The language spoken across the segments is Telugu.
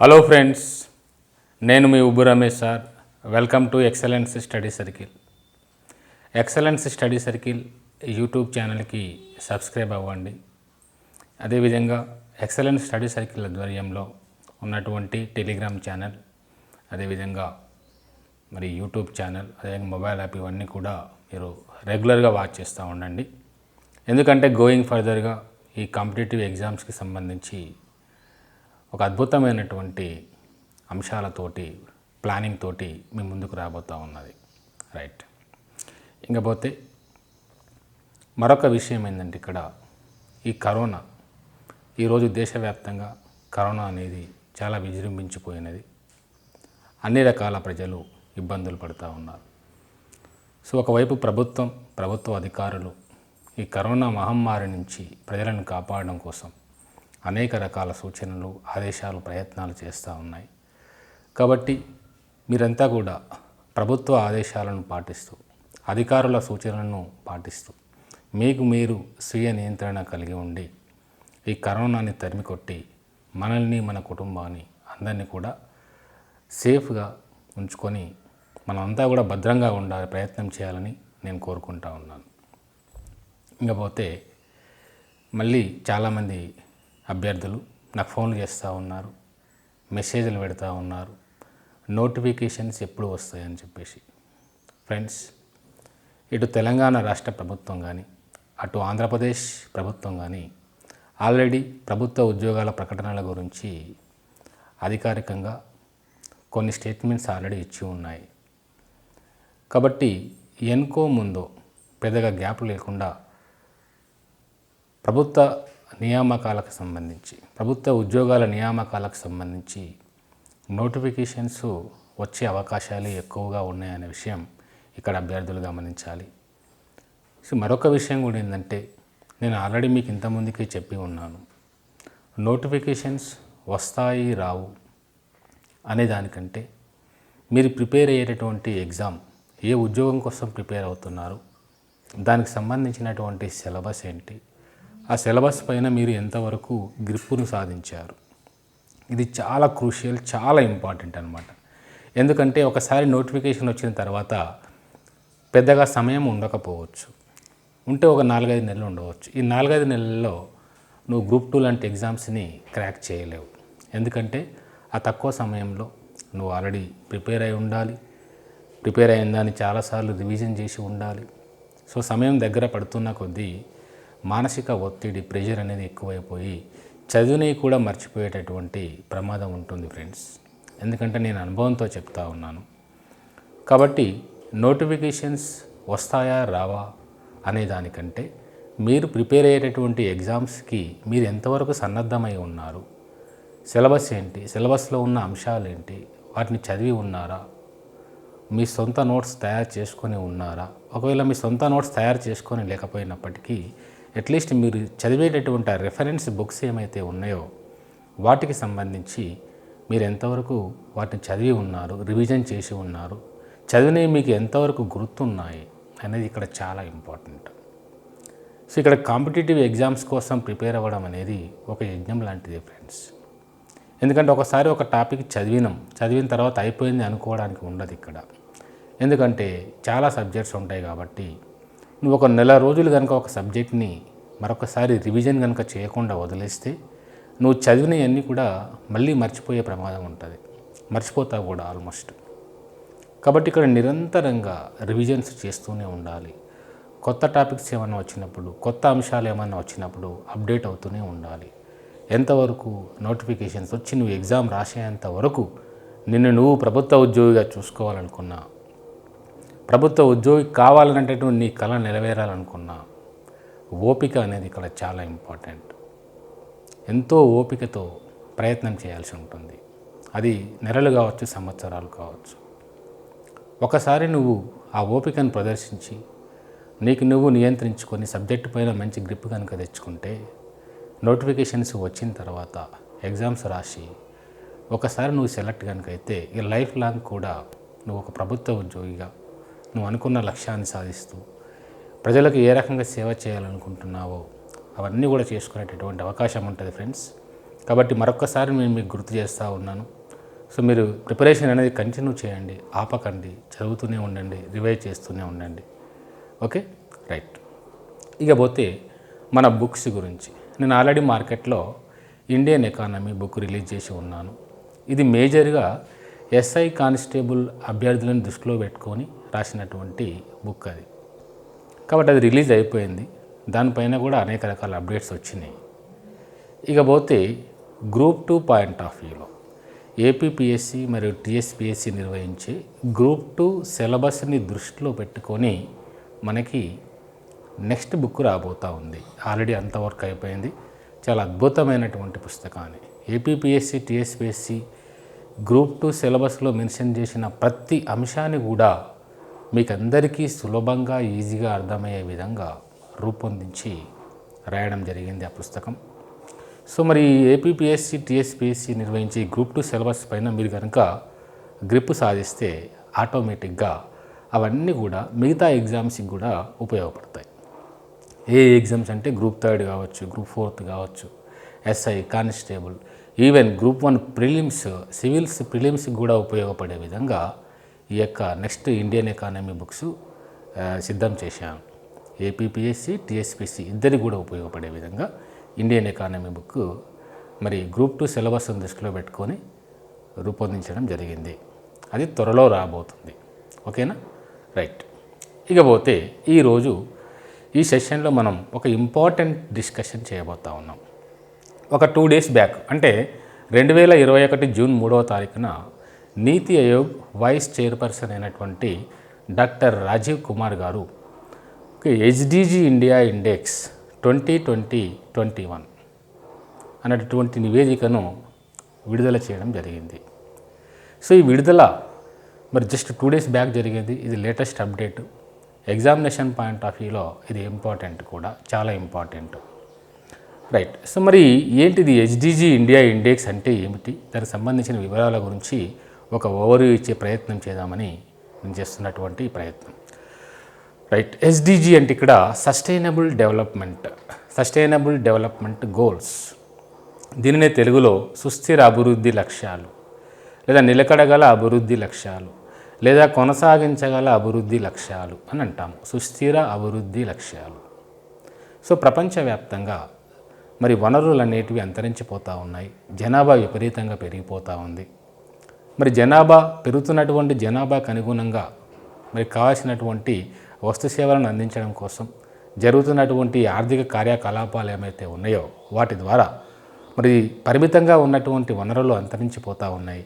హలో ఫ్రెండ్స్, నేను మీ ఉబ్బు Ramesh sir. Welcome to excellence study circle. Excellence study circle YouTube ఛానల్కి సబ్స్క్రైబ్ అవ్వండి. అదేవిధంగా ఎక్సలెన్స్ స్టడీ సర్కిల్ ఆధ్వర్యంలో ఉన్నటువంటి టెలిగ్రామ్ ఛానల్, అదేవిధంగా మరి యూట్యూబ్ ఛానల్, అదేవిధంగా మొబైల్ యాప్ ఇవన్నీ కూడా మీరు రెగ్యులర్గా వాచ్ చేస్తూ ఉండండి. ఎందుకంటే గోయింగ్ ఫర్దర్గా ఈ కాంపిటేటివ్ ఎగ్జామ్స్కి సంబంధించి ఒక అద్భుతమైనటువంటి అంశాలతోటి ప్లానింగ్ తోటి మీ ముందుకు రాబోతూ ఉన్నది. రైట్, ఇంకపోతే మరొక విషయం ఏంటంటే ఇక్కడ ఈ కరోనా ఈరోజు దేశవ్యాప్తంగా కరోనా అనేది చాలా విజృంభించిపోయినది. అన్ని రకాల ప్రజలు ఇబ్బందులు పడుతూ ఉన్నారు. సో ఒకవైపు ప్రభుత్వ అధికారులు ఈ కరోనా మహమ్మారి నుంచి ప్రజలను కాపాడడం కోసం అనేక రకాల సూచనలు, ఆదేశాలు, ప్రయత్నాలు చేస్తూ ఉన్నాయి. కాబట్టి మీరంతా కూడా ప్రభుత్వ ఆదేశాలను పాటిస్తూ, అధికారుల సూచనలను పాటిస్తూ, మీకు మీరు స్వీయ నియంత్రణ కలిగి ఉండి ఈ కరోనాని తరిమికొట్టి మనల్ని, మన కుటుంబాన్ని అందరినీ కూడా సేఫ్గా ఉంచుకొని మనమంతా కూడా భద్రంగా ఉండాలి ప్రయత్నం చేయాలని నేను కోరుకుంటా ఉన్నాను. ఇంకపోతే మళ్ళీ చాలామంది అభ్యర్థులు నాకు ఫోన్లు చేస్తూ ఉన్నారు, మెసేజ్లు పెడతా ఉన్నారు, నోటిఫికేషన్స్ ఎప్పుడు వస్తాయని చెప్పేసి. ఫ్రెండ్స్, ఇటు తెలంగాణ రాష్ట్ర ప్రభుత్వం కానీ అటు ఆంధ్రప్రదేశ్ ప్రభుత్వం కానీ ఆల్రెడీ ప్రభుత్వ ఉద్యోగాల ప్రకటనల గురించి అధికారికంగా కొన్ని స్టేట్మెంట్స్ ఆల్రెడీ ఇచ్చి ఉన్నాయి. కాబట్టి ఎన్కో ముందో పెద్దగా గ్యాప్ లేకుండా ప్రభుత్వ నియామకాలకు సంబంధించి, ప్రభుత్వ ఉద్యోగాల నియామకాలకు సంబంధించి నోటిఫికేషన్స్ వచ్చే అవకాశాలు ఎక్కువగా ఉన్నాయనే విషయం ఇక్కడ అభ్యర్థులు గమనించాలి. సో మరొక విషయం కూడా ఏంటంటే, నేను ఆల్రెడీ మీకు ఇంతకుముందుకే చెప్పి ఉన్నాను, నోటిఫికేషన్స్ వస్తాయి రావు అనే దానికంటే మీరు ప్రిపేర్ అయ్యేటటువంటి ఎగ్జామ్, ఏ ఉద్యోగం కోసం ప్రిపేర్ అవుతున్నారు, దానికి సంబంధించినటువంటి సిలబస్ ఏంటి, ఆ సిలబస్ పైన మీరు ఎంతవరకు గ్రిప్పును సాధించారు, ఇది చాలా క్రూషియల్, చాలా ఇంపార్టెంట్ అనమాట. ఎందుకంటే ఒకసారి నోటిఫికేషన్ వచ్చిన తర్వాత పెద్దగా సమయం ఉండకపోవచ్చు, ఉంటే ఒక 4-5 నెలలు ఉండవచ్చు. ఈ 4-5 నెలల్లో నువ్వు గ్రూప్ 2 లాంటి ఎగ్జామ్స్ని క్రాక్ చేయలేవు. ఎందుకంటే ఆ తక్కువ సమయంలో నువ్వు ఆల్రెడీ ప్రిపేర్ అయి ఉండాలి, ప్రిపేర్ అయిన దాన్ని చాలాసార్లు రివిజన్ చేసి ఉండాలి. సో సమయం దగ్గర పడుతున్న కొద్దీ మానసిక ఒత్తిడి, ప్రెషర్ అనేది ఎక్కువైపోయి చదువుని కూడా మర్చిపోయేటటువంటి ప్రమాదం ఉంటుంది ఫ్రెండ్స్. ఎందుకంటే నేను అనుభవంతో చెప్తా ఉన్నాను. కాబట్టి నోటిఫికేషన్స్ వస్తాయా రావా అనే దానికంటే మీరు ప్రిపేర్ అయ్యేటటువంటి ఎగ్జామ్స్కి మీరు ఎంతవరకు సన్నద్ధమై ఉన్నారు, సిలబస్ ఏంటి, సిలబస్లో ఉన్న అంశాలు ఏంటి, వాటిని చదివి ఉన్నారా, మీ సొంత నోట్స్ తయారు చేసుకొని ఉన్నారా, ఒకవేళ మీ సొంత నోట్స్ తయారు చేసుకొని లేకపోయినప్పటికీ అట్లీస్ట్ మీరు చదివేటటువంటి రెఫరెన్స్ బుక్స్ ఏమైతే ఉన్నాయో వాటికి సంబంధించి మీరు ఎంతవరకు వాటిని చదివి ఉన్నారు, రివిజన్ చేసి ఉన్నారు, చదివినవి మీకు ఎంతవరకు గుర్తున్నాయి అనేది ఇక్కడ చాలా ఇంపార్టెంట్. సో ఇక్కడ కాంపిటేటివ్ ఎగ్జామ్స్ కోసం ప్రిపేర్ అవ్వడం అనేది ఒక యజ్ఞం లాంటిది ఫ్రెండ్స్. ఎందుకంటే ఒకసారి ఒక టాపిక్ చదివిన తర్వాత అయిపోయింది అనుకోవడానికి ఉండదు ఇక్కడ. ఎందుకంటే చాలా సబ్జెక్ట్స్ ఉంటాయి కాబట్టి నువ్వు ఒక నెల రోజులు కనుక ఒక సబ్జెక్ట్ని మరొకసారి రివిజన్ కనుక చేయకుండా వదిలేస్తే నువ్వు చదివినవన్నీ కూడా మళ్ళీ మర్చిపోయే ప్రమాదం ఉంటుంది, మర్చిపోతావు కూడా ఆల్మోస్ట్. కాబట్టి ఇక్కడ నిరంతరంగా రివిజన్స్ చేస్తూనే ఉండాలి. కొత్త టాపిక్స్ ఏమైనా వచ్చినప్పుడు, కొత్త అంశాలు ఏమైనా వచ్చినప్పుడు అప్డేట్ అవుతూనే ఉండాలి. ఎంతవరకు నోటిఫికేషన్స్ వచ్చి నువ్వు ఎగ్జామ్ రాసేంత వరకు నిన్ను నువ్వు ప్రభుత్వ ఉద్యోగిగా చూసుకోవాలనుకున్నా, ప్రభుత్వ ఉద్యోగి కావాలనేటటువంటి నీ కళ నెరవేరాలనుకున్నా ఓపిక అనేది ఇక్కడ చాలా ఇంపార్టెంట్. ఎంతో ఓపికతో ప్రయత్నం చేయాల్సి ఉంటుంది. అది నెలలు కావచ్చు, సంవత్సరాలు కావచ్చు. ఒకసారి నువ్వు ఆ ఓపికను ప్రదర్శించి నీకు నువ్వు నియంత్రించుకొని సబ్జెక్టు పైన మంచి గ్రిప్ కనుక తెచ్చుకుంటే నోటిఫికేషన్స్ వచ్చిన తర్వాత ఎగ్జామ్స్ రాసి ఒకసారి నువ్వు సెలెక్ట్ కనుక అయితే ఈ లైఫ్ లాంగ్ కూడా నువ్వు ఒక ప్రభుత్వ ఉద్యోగిగా నువ్వు అనుకున్న లక్ష్యాన్ని సాధిస్తూ ప్రజలకు ఏ రకంగా సేవ చేయాలనుకుంటున్నావో అవన్నీ కూడా చేసుకునేటటువంటి అవకాశం ఉంటుంది ఫ్రెండ్స్. కాబట్టి మరొక్కసారి నేను మీకు గుర్తు చేస్తూ ఉన్నాను. సో మీరు ప్రిపరేషన్ అనేది కంటిన్యూ చేయండి, ఆపకండి, చదువుతూనే ఉండండి, రివైజ్ చేస్తూనే ఉండండి. Okay, right. ఇక పోతే మన బుక్స్ గురించి నేను ఆల్రెడీ మార్కెట్లో ఇండియన్ ఎకానమీ బుక్ రిలీజ్ చేసి ఉన్నాను. ఇది మేజర్గా ఎస్ఐ కానిస్టేబుల్ అభ్యర్థులను దృష్టిలో పెట్టుకొని రాసినటువంటి బుక్ అది. కాబట్టి అది రిలీజ్ అయిపోయింది. దానిపైన కూడా అనేక రకాల అప్డేట్స్ వచ్చినాయి. ఇక పోతే గ్రూప్ 2 పాయింట్ ఆఫ్ వ్యూలో ఏపీపీఎస్సి మరియు టీఎస్పీఎస్సి నిర్వహించే గ్రూప్ 2 సిలబస్ని దృష్టిలో పెట్టుకొని మనకి నెక్స్ట్ బుక్ రాబోతూ ఉంది. ఆల్రెడీ అంతవరకు అయిపోయింది. చాలా అద్భుతమైనటువంటి పుస్తకాన్ని ఏపీపీఎస్సి టీఎస్పీఎస్సి గ్రూప్ 2 సిలబస్లో మెన్షన్ చేసిన ప్రతి అంశాన్ని కూడా మీకు అందరికీ సులభంగా ఈజీగా అర్థమయ్యే విధంగా రూపొందించి రాయడం జరిగింది ఆ పుస్తకం. సో మరి ఏపీపీఎస్సి టీఎస్పీఎస్సి నిర్వహించే గ్రూప్ 2 సిలబస్ పైన మీరు కనుక గ్రిప్ సాధిస్తే ఆటోమేటిక్గా అవన్నీ కూడా మిగతా ఎగ్జామ్స్కి కూడా ఉపయోగపడతాయి. ఏ ఎగ్జామ్స్ అంటే గ్రూప్ 3 కావచ్చు, గ్రూప్ 4 కావచ్చు, SI, constable, even group 1 prelims, civils ప్రిలిమ్స్కి కూడా ఉపయోగపడే విధంగా ఈ యొక్క నెక్స్ట్ ఇండియన్ ఎకానమీ బుక్స్ సిద్ధం చేశాను. ఏపీపీఎస్సి టీఎస్పీఎస్సి ఇద్దరికి కూడా ఉపయోగపడే విధంగా ఇండియన్ ఎకానమీ బుక్ మరి గ్రూప్ 2 సిలబస్ని దృష్టిలో పెట్టుకొని రూపొందించడం జరిగింది. అది త్వరలో రాబోతుంది. ఓకేనా, రైట్. ఇక పోతే ఈరోజు ఈ సెషన్లో మనం ఒక ఇంపార్టెంట్ డిస్కషన్ చేయబోతా ఉన్నాం. ఒక 2 days బ్యాక్ అంటే 2021 జూన్ 3వ తారీఖున నీతి ఆయోగ్ వైస్ చైర్పర్సన్ అయినటువంటి డాక్టర్ రాజీవ్ కుమార్ గారు హెచ్డిజి ఇండియా ఇండెక్స్ 2020-21 అనేటటువంటి నివేదికను విడుదల చేయడం జరిగింది. సో ఈ విడుదల మరి జస్ట్ 2 days బ్యాక్ జరిగింది. ఇది latest update. Examination point of వ్యూలో ఇది ఇంపార్టెంట్ కూడా, చాలా ఇంపార్టెంట్, రైట్. సో మరి ఏంటిది హెచ్డిజి ఇండియా ఇండెక్స్ అంటే ఏమిటి, దానికి సంబంధించిన వివరాల గురించి ఒక ఓవర్వ్యూ ఇచ్చే ప్రయత్నం చేద్దామని నేను చేస్తున్నటువంటి ప్రయత్నం, రైట్. హెచ్డిజి అంటే ఇక్కడ సస్టైనబుల్ డెవలప్మెంట్ గోల్స్. దీనినే తెలుగులో సుస్థిర అభివృద్ధి లక్ష్యాలు లేదా నిలకడగల అభివృద్ధి లక్ష్యాలు లేదా కొనసాగించగల అభివృద్ధి లక్ష్యాలు అని అంటాము. సుస్థిర అభివృద్ధి లక్ష్యాలు. సో ప్రపంచవ్యాప్తంగా మరి వనరులు అనేటివి అంతరించిపోతూ ఉన్నాయి. జనాభా విపరీతంగా పెరిగిపోతూ ఉంది. మరి పెరుగుతున్నటువంటి జనాభాకు అనుగుణంగా మరి కావాల్సినటువంటి వస్తు సేవలను అందించడం కోసం జరుగుతున్నటువంటి ఆర్థిక కార్యకలాపాలు ఏమైతే ఉన్నాయో వాటి ద్వారా మరి పరిమితంగా ఉన్నటువంటి వనరులు అంతరించిపోతూ ఉన్నాయి.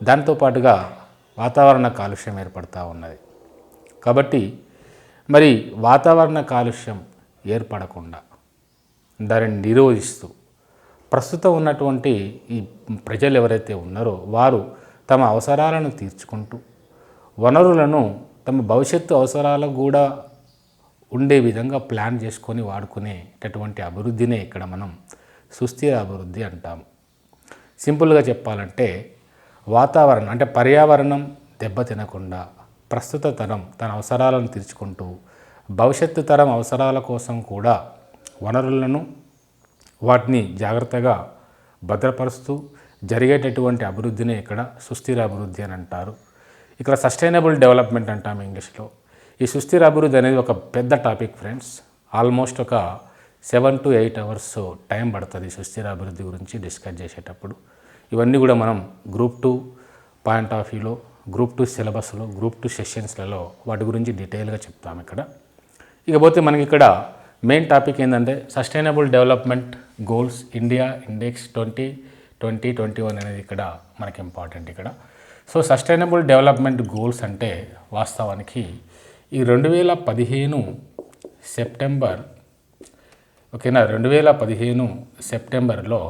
దాంతోపాటుగా వాతావరణ కాలుష్యం ఏర్పడుతూ ఉన్నది. కాబట్టి మరి వాతావరణ కాలుష్యం ఏర్పడకుండా దానిని నిరోధిస్తూ ప్రస్తుతం ఉన్నటువంటి ఈ ప్రజలు ఎవరైతే ఉన్నారో వారు తమ అవసరాలను తీర్చుకుంటూ వనరులను తమ భవిష్యత్తు అవసరాలకు కూడా ఉండే విధంగా ప్లాన్ చేసుకొని వాడుకునేటటువంటి అభివృద్ధినే ఇక్కడ మనం సుస్థిర అభివృద్ధి అంటాము. సింపుల్గా చెప్పాలంటే వాతావరణం అంటే పర్యావరణం దెబ్బతినకుండా ప్రస్తుత తరం తన అవసరాలను తీర్చుకుంటూ భవిష్యత్తు తరం అవసరాల కోసం కూడా వనరులను వాటిని జాగ్రత్తగా భద్రపరుస్తూ జరిగేటటువంటి అభివృద్ధిని ఇక్కడ సుస్థిర అభివృద్ధి అని అంటారు. ఇక్కడ సస్టైనబుల్ డెవలప్మెంట్ అంటాము ఇంగ్లీష్లో. ఈ సుస్థిర అభివృద్ధి అనేది ఒక పెద్ద టాపిక్ ఫ్రెండ్స్. ఆల్మోస్ట్ ఒక 7 to 8 hours టైం పడుతుంది సుస్థిర అభివృద్ధి గురించి డిస్కస్ చేసేటప్పుడు. ఇవన్నీ కూడా మనం గ్రూప్ 2 పాయింట్ ఆఫ్ వ్యూలో, గ్రూప్ 2 సిలబస్లో, గ్రూప్ 2 సెషన్స్లలో వాటి గురించి డీటెయిల్గా చెప్తాము ఇక్కడ. ఇకపోతే మనకి ఇక్కడ మెయిన్ టాపిక్ ఏంటంటే sustainable development goals India index 2020-21 అనేది ఇక్కడ మనకి ఇంపార్టెంట్ ఇక్కడ. సో సస్టైనబుల్ డెవలప్మెంట్ గోల్స్ అంటే వాస్తవానికి ఈ 2015 సెప్టెంబర్, ఓకేనా, 2015 సెప్టెంబర్లో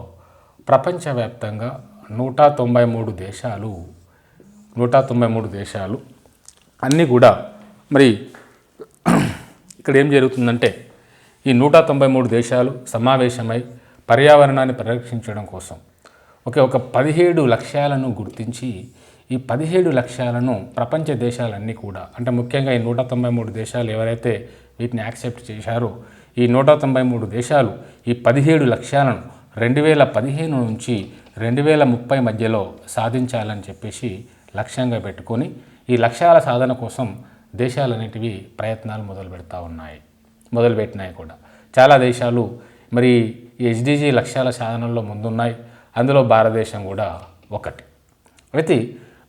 ప్రపంచవ్యాప్తంగా 193 దేశాలు అన్నీ కూడా మరి ఇక్కడ ఏం జరుగుతుందంటే ఈ 193 దేశాలు సమావేశమై పర్యావరణాన్ని పరిరక్షించడం కోసం ఒక 17 లక్ష్యాలను గుర్తించి ఈ 17 లక్ష్యాలను ప్రపంచ దేశాలన్నీ కూడా అంటే ముఖ్యంగా ఈ 193 దేశాలు ఎవరైతే వీటిని యాక్సెప్ట్ చేశారో ఈ 193 దేశాలు ఈ 17 లక్ష్యాలను 2015 నుంచి 2030 మధ్యలో సాధించాలని చెప్పేసి లక్ష్యంగా పెట్టుకొని ఈ లక్ష్యాల సాధన కోసం దేశాలన్నిటివి ప్రయత్నాలు మొదలుపెట్టినాయి కూడా. చాలా దేశాలు మరి ఈ ఎస్డిజి లక్ష్యాల సాధనలో ముందున్నాయి. అందులో భారతదేశం కూడా ఒకటి. అయితే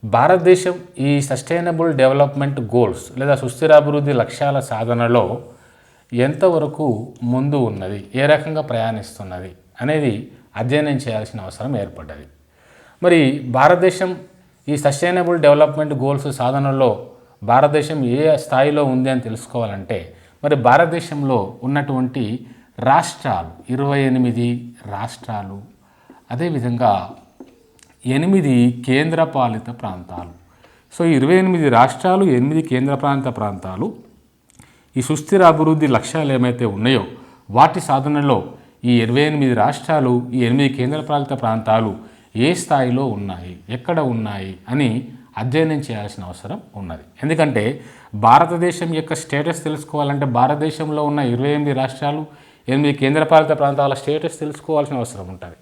భారతదేశం ఈ సస్టైనబుల్ డెవలప్మెంట్ గోల్స్ లేదా సుస్థిరాభివృద్ధి లక్ష్యాల సాధనలో ఎంతవరకు ముందు ఉన్నది, ఏ రకంగా ప్రయాణిస్తున్నది అనేది అధ్యయనం చేయాల్సిన అవసరం ఏర్పడ్డది. మరి భారతదేశం ఈ సస్టైనబుల్ డెవలప్మెంట్ గోల్స్ సాధనలో భారతదేశం ఏ స్థాయిలో ఉంది అని తెలుసుకోవాలంటే మరి భారతదేశంలో ఉన్నటువంటి రాష్ట్రాలు 28 రాష్ట్రాలు, అదేవిధంగా 8 కేంద్రపాలిత ప్రాంతాలు. సో 28 రాష్ట్రాలు, 8 కేంద్రపాలిత ప్రాంతాలు ఈ సుస్థిర అభివృద్ధి లక్ష్యాలు ఏమైతే ఉన్నాయో వాటి సాధనలో ఈ 28 రాష్ట్రాలు, ఈ 8 కేంద్రపాలిత ప్రాంతాలు ఏ స్థాయిలో ఉన్నాయి, ఎక్కడ ఉన్నాయి అని అధ్యయనం చేయాల్సిన అవసరం ఉన్నది. ఎందుకంటే భారతదేశం యొక్క స్టేటస్ తెలుసుకోవాలంటే భారతదేశంలో ఉన్న 28 రాష్ట్రాలు, 8 కేంద్రపాలిత ప్రాంతాల స్టేటస్ తెలుసుకోవాల్సిన అవసరం ఉంటుంది.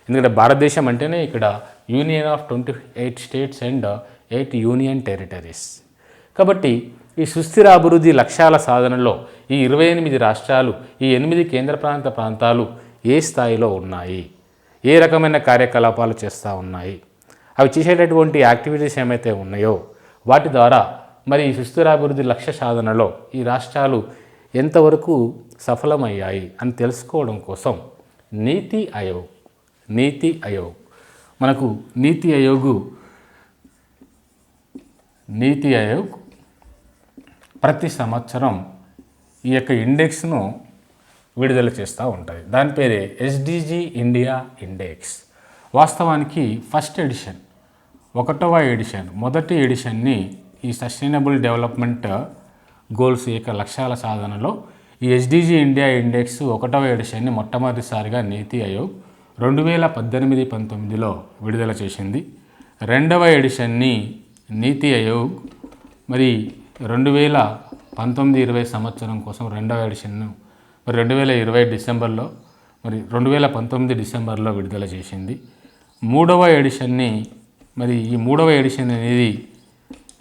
ఎందుకంటే భారతదేశం అంటేనే ఇక్కడ union of 28 states and 8 union territories. కాబట్టి ఈ సుస్థిర అభివృద్ధి లక్ష్యాల సాధనలో ఈ 28 రాష్ట్రాలు, ఈ 8 కేంద్ర ప్రాంతాలు ఏ స్థాయిలో ఉన్నాయి, ఏ రకమైన కార్యకలాపాలు చేస్తూ ఉన్నాయి, అవి చేసేటటువంటి యాక్టివిటీస్ ఏమైతే ఉన్నాయో వాటి ద్వారా మరి ఈ సుస్థిరాభివృద్ధి లక్ష్య సాధనలో ఈ రాష్ట్రాలు ఎంతవరకు సఫలమయ్యాయి అని తెలుసుకోవడం కోసం నీతి ఆయోగ్ మనకు నీతి ఆయోగ్ ప్రతి సంవత్సరం ఈ యొక్క ఇండెక్స్ను విడుదల చేస్తూ ఉంటుంది. దాని పేరే ఎస్డిజి ఇండియా ఇండెక్స్. వాస్తవానికి ఫస్ట్ ఎడిషన్, 1వ ఎడిషన్, మొదటి ఎడిషన్ని ఈ సస్టైనబుల్ డెవలప్మెంట్ గోల్స్ యొక్క లక్ష్యాల సాధనలో ఈ ఎస్డిజి ఇండియా ఇండెక్స్ 1వ ఎడిషన్ని మొట్టమొదటిసారిగా నీతి ఆయోగ్ 2018-19లో విడుదల చేసింది. 2వ ఎడిషన్ని నీతి ఆయోగ్ మరి 2019-20 సంవత్సరం కోసం 2వ ఎడిషన్ను మరి 2020 డిసెంబర్లో మరి 2019 డిసెంబర్లో విడుదల చేసింది. 3వ ఎడిషన్ని మరి ఈ 3వ ఎడిషన్ అనేది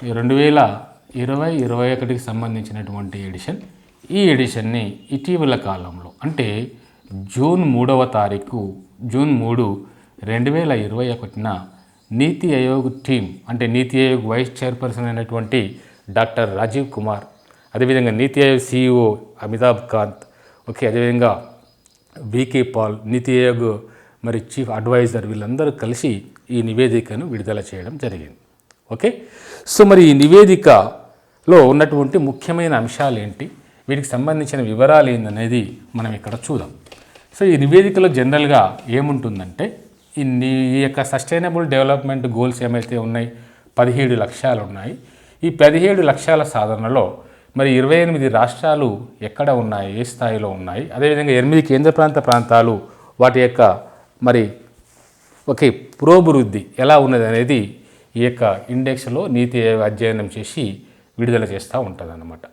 2020-21కి సంబంధించినటువంటి ఎడిషన్. ఈ ఎడిషన్ని ఇటీవల కాలంలో అంటే జూన్ 3, 2021న నీతి ఆయోగ్ టీమ్ అంటే నీతి ఆయోగ్ వైస్ చైర్పర్సన్ అయినటువంటి డాక్టర్ రాజీవ్ కుమార్, అదేవిధంగా నీతి ఆయోగ్ సిఇఓ అమితాబ్ కాంత్, అదేవిధంగా వికే పాల్, నీతి ఆయోగ్ మరి చీఫ్ అడ్వైజర్, వీళ్ళందరూ కలిసి ఈ నివేదికను విడుదల చేయడం జరిగింది. సో మరి ఈ నివేదికలో ఉన్నటువంటి ముఖ్యమైన అంశాలు ఏంటి, వీటికి సంబంధించిన వివరాలు ఏందనేది మనం ఇక్కడ చూద్దాం. సో ఈ నివేదికలో జనరల్గా ఏముంటుందంటే ఈ యొక్క సస్టైనబుల్ డెవలప్మెంట్ గోల్స్ ఏమైతే ఉన్నాయి 17 లక్ష్యాలు ఉన్నాయి. ఈ 17 లక్ష్యాల సాధనలో మరి 28 రాష్ట్రాలు ఎక్కడ ఉన్నాయి, ఏ స్థాయిలో ఉన్నాయి, అదేవిధంగా 8 కేంద్ర ప్రాంతాలు వాటి యొక్క మరి పురోభివృద్ధి ఎలా ఉన్నది అనేది ఈ యొక్క ఇండెక్స్లో నీతి ఆయోగ్ అధ్యయనం చేసి విడుదల చేస్తూ ఉంటుంది అన్నమాట.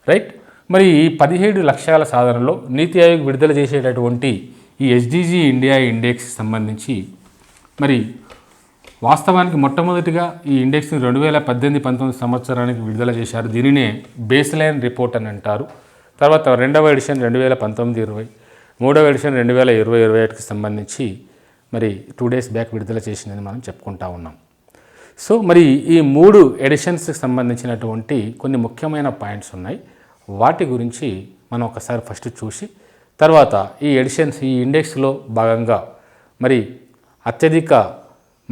రైట్. మరి ఈ 17 లక్ష్యాల సాధనలో నీతి ఆయోగ్ విడుదల చేసేటటువంటి ఈ ఎస్డిజి ఇండియా ఇండెక్స్ సంబంధించి మరి వాస్తవానికి మొట్టమొదటిగా ఈ ఇండెక్స్ని 2018-19 సంవత్సరానికి విడుదల చేశారు. దీనినే బేస్ లైన్ రిపోర్ట్ అని అంటారు. తర్వాత 2వ ఎడిషన్ 2019-20, 3వ ఎడిషన్ 2020-21కి సంబంధించి మరి 2 days బ్యాక్ విడుదల చేసినది మనం చెప్పుకుంటా ఉన్నాం. సో మరి ఈ 3 ఎడిషన్స్కి సంబంధించినటువంటి కొన్ని ముఖ్యమైన పాయింట్స్ ఉన్నాయి. వాటి గురించి మనం ఒకసారి ఫస్ట్ చూసి తర్వాత ఈ ఎడిషన్స్ ఈ ఇండెక్స్లో భాగంగా మరి అత్యధిక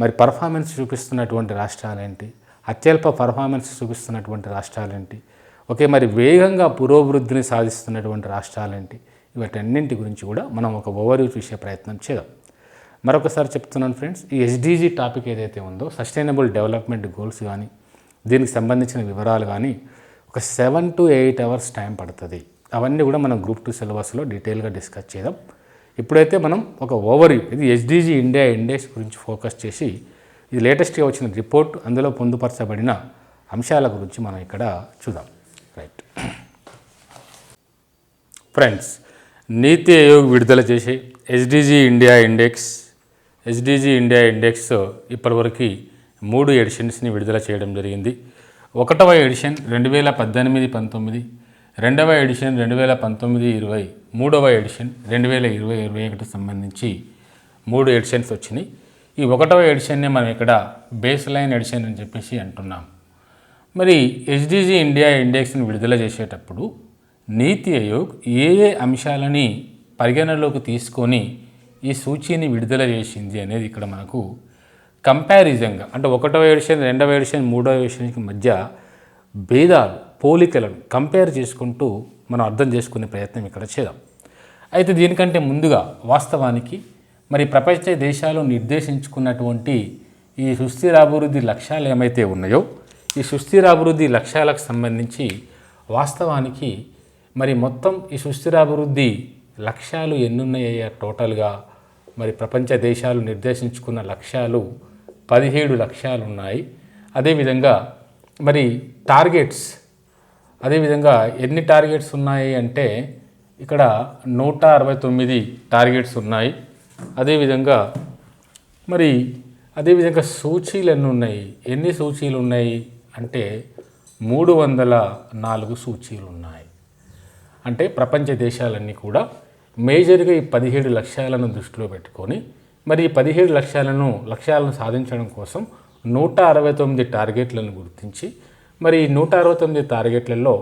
మరి పర్ఫార్మెన్స్ చూపిస్తున్నటువంటి రాష్ట్రాలేంటి, అత్యల్ప పర్ఫార్మెన్స్ చూపిస్తున్నటువంటి రాష్ట్రాలేంటి, మరి వేగంగా పురోభివృద్ధిని సాధిస్తున్నటువంటి రాష్ట్రాలేంటి, వీటన్నింటి గురించి కూడా మనం ఒక ఓవర్వ్యూ చూసే ప్రయత్నం చేద్దాం. మరొకసారి చెప్తున్నాను ఫ్రెండ్స్, ఈ ఎస్డిజి టాపిక్ ఏదైతే ఉందో సస్టైనబుల్ డెవలప్మెంట్ గోల్స్ కానీ దీనికి సంబంధించిన వివరాలు కానీ ఒక 7 to 8 hours టైం పడుతుంది. అవన్నీ కూడా మనం గ్రూప్ 2 సిలబస్లో డీటెయిల్గా డిస్కస్ చేద్దాం. ఇప్పుడైతే మనం ఒక ఓవర్వ్యూ, ఇది ఎస్డిజి ఇండియా ఇండెక్స్ గురించి ఫోకస్ చేసి ఇది లేటెస్ట్గా వచ్చిన రిపోర్ట్, అందులో పొందుపరచబడిన అంశాల గురించి మనం ఇక్కడ చూద్దాం. రైట్ ఫ్రెండ్స్, నీతి ఆయోగ్ విడుదల చేసే ఎస్డిజి ఇండియా ఇండెక్స్ ఇప్పటివరకు 3 ఎడిషన్స్ని విడుదల చేయడం జరిగింది. 1వ ఎడిషన్ 2018-19, 2వ ఎడిషన్ 2019-20, 3వ ఎడిషన్ 2020-21 సంబంధించి 3 ఎడిషన్స్ వచ్చినాయి. ఈ 1వ ఎడిషన్నే మనం ఇక్కడ బేస్ లైన్ ఎడిషన్ అని చెప్పేసి అంటున్నాం. మరి ఎస్డిజి ఇండియా ఇండెక్స్ని విడుదల చేసేటప్పుడు నీతి ఆయోగ్ ఏ అంశాలని పరిగణనలోకి తీసుకొని ఈ సూచీని విడుదల చేసింది అనేది ఇక్కడ మనకు కంపారిజన్గా, అంటే 1వ ఎడిషన్ 2వ ఎడిషన్ 3వ ఎడిషన్కి మధ్య భేదాలు, పోలికలను కంపేర్ చేసుకుంటూ మనం అర్థం చేసుకునే ప్రయత్నం ఇక్కడ చేద్దాం. అయితే దీనికంటే ముందుగా వాస్తవానికి మరి ప్రపంచ దేశాలు నిర్దేశించుకున్నటువంటి ఈ సుస్థిరాభివృద్ధి లక్ష్యాలు ఏమైతే ఉన్నాయో ఈ సుస్థిరాభివృద్ధి లక్ష్యాలకు సంబంధించి వాస్తవానికి మరి మొత్తం ఈ సుస్థిరాభివృద్ధి లక్ష్యాలు ఎన్నున్నాయ్యా టోటల్గా మరి ప్రపంచ దేశాలు నిర్దేశించుకున్న లక్ష్యాలు 17 లక్ష్యాలు ఉన్నాయి. అదేవిధంగా మరి టార్గెట్స్, అదేవిధంగా ఎన్ని టార్గెట్స్ ఉన్నాయి అంటే ఇక్కడ 169 టార్గెట్స్ ఉన్నాయి. అదేవిధంగా సూచీలు ఎన్ని సూచీలు ఉన్నాయి అంటే 304 సూచీలు ఉన్నాయి. అంటే ప్రపంచ దేశాలన్నీ కూడా మేజర్గా ఈ 17 లక్ష్యాలను దృష్టిలో పెట్టుకొని మరి ఈ 17 లక్ష్యాలను సాధించడం కోసం 169 టార్గెట్లను గుర్తించి మరి ఈ 169 టార్గెట్లలో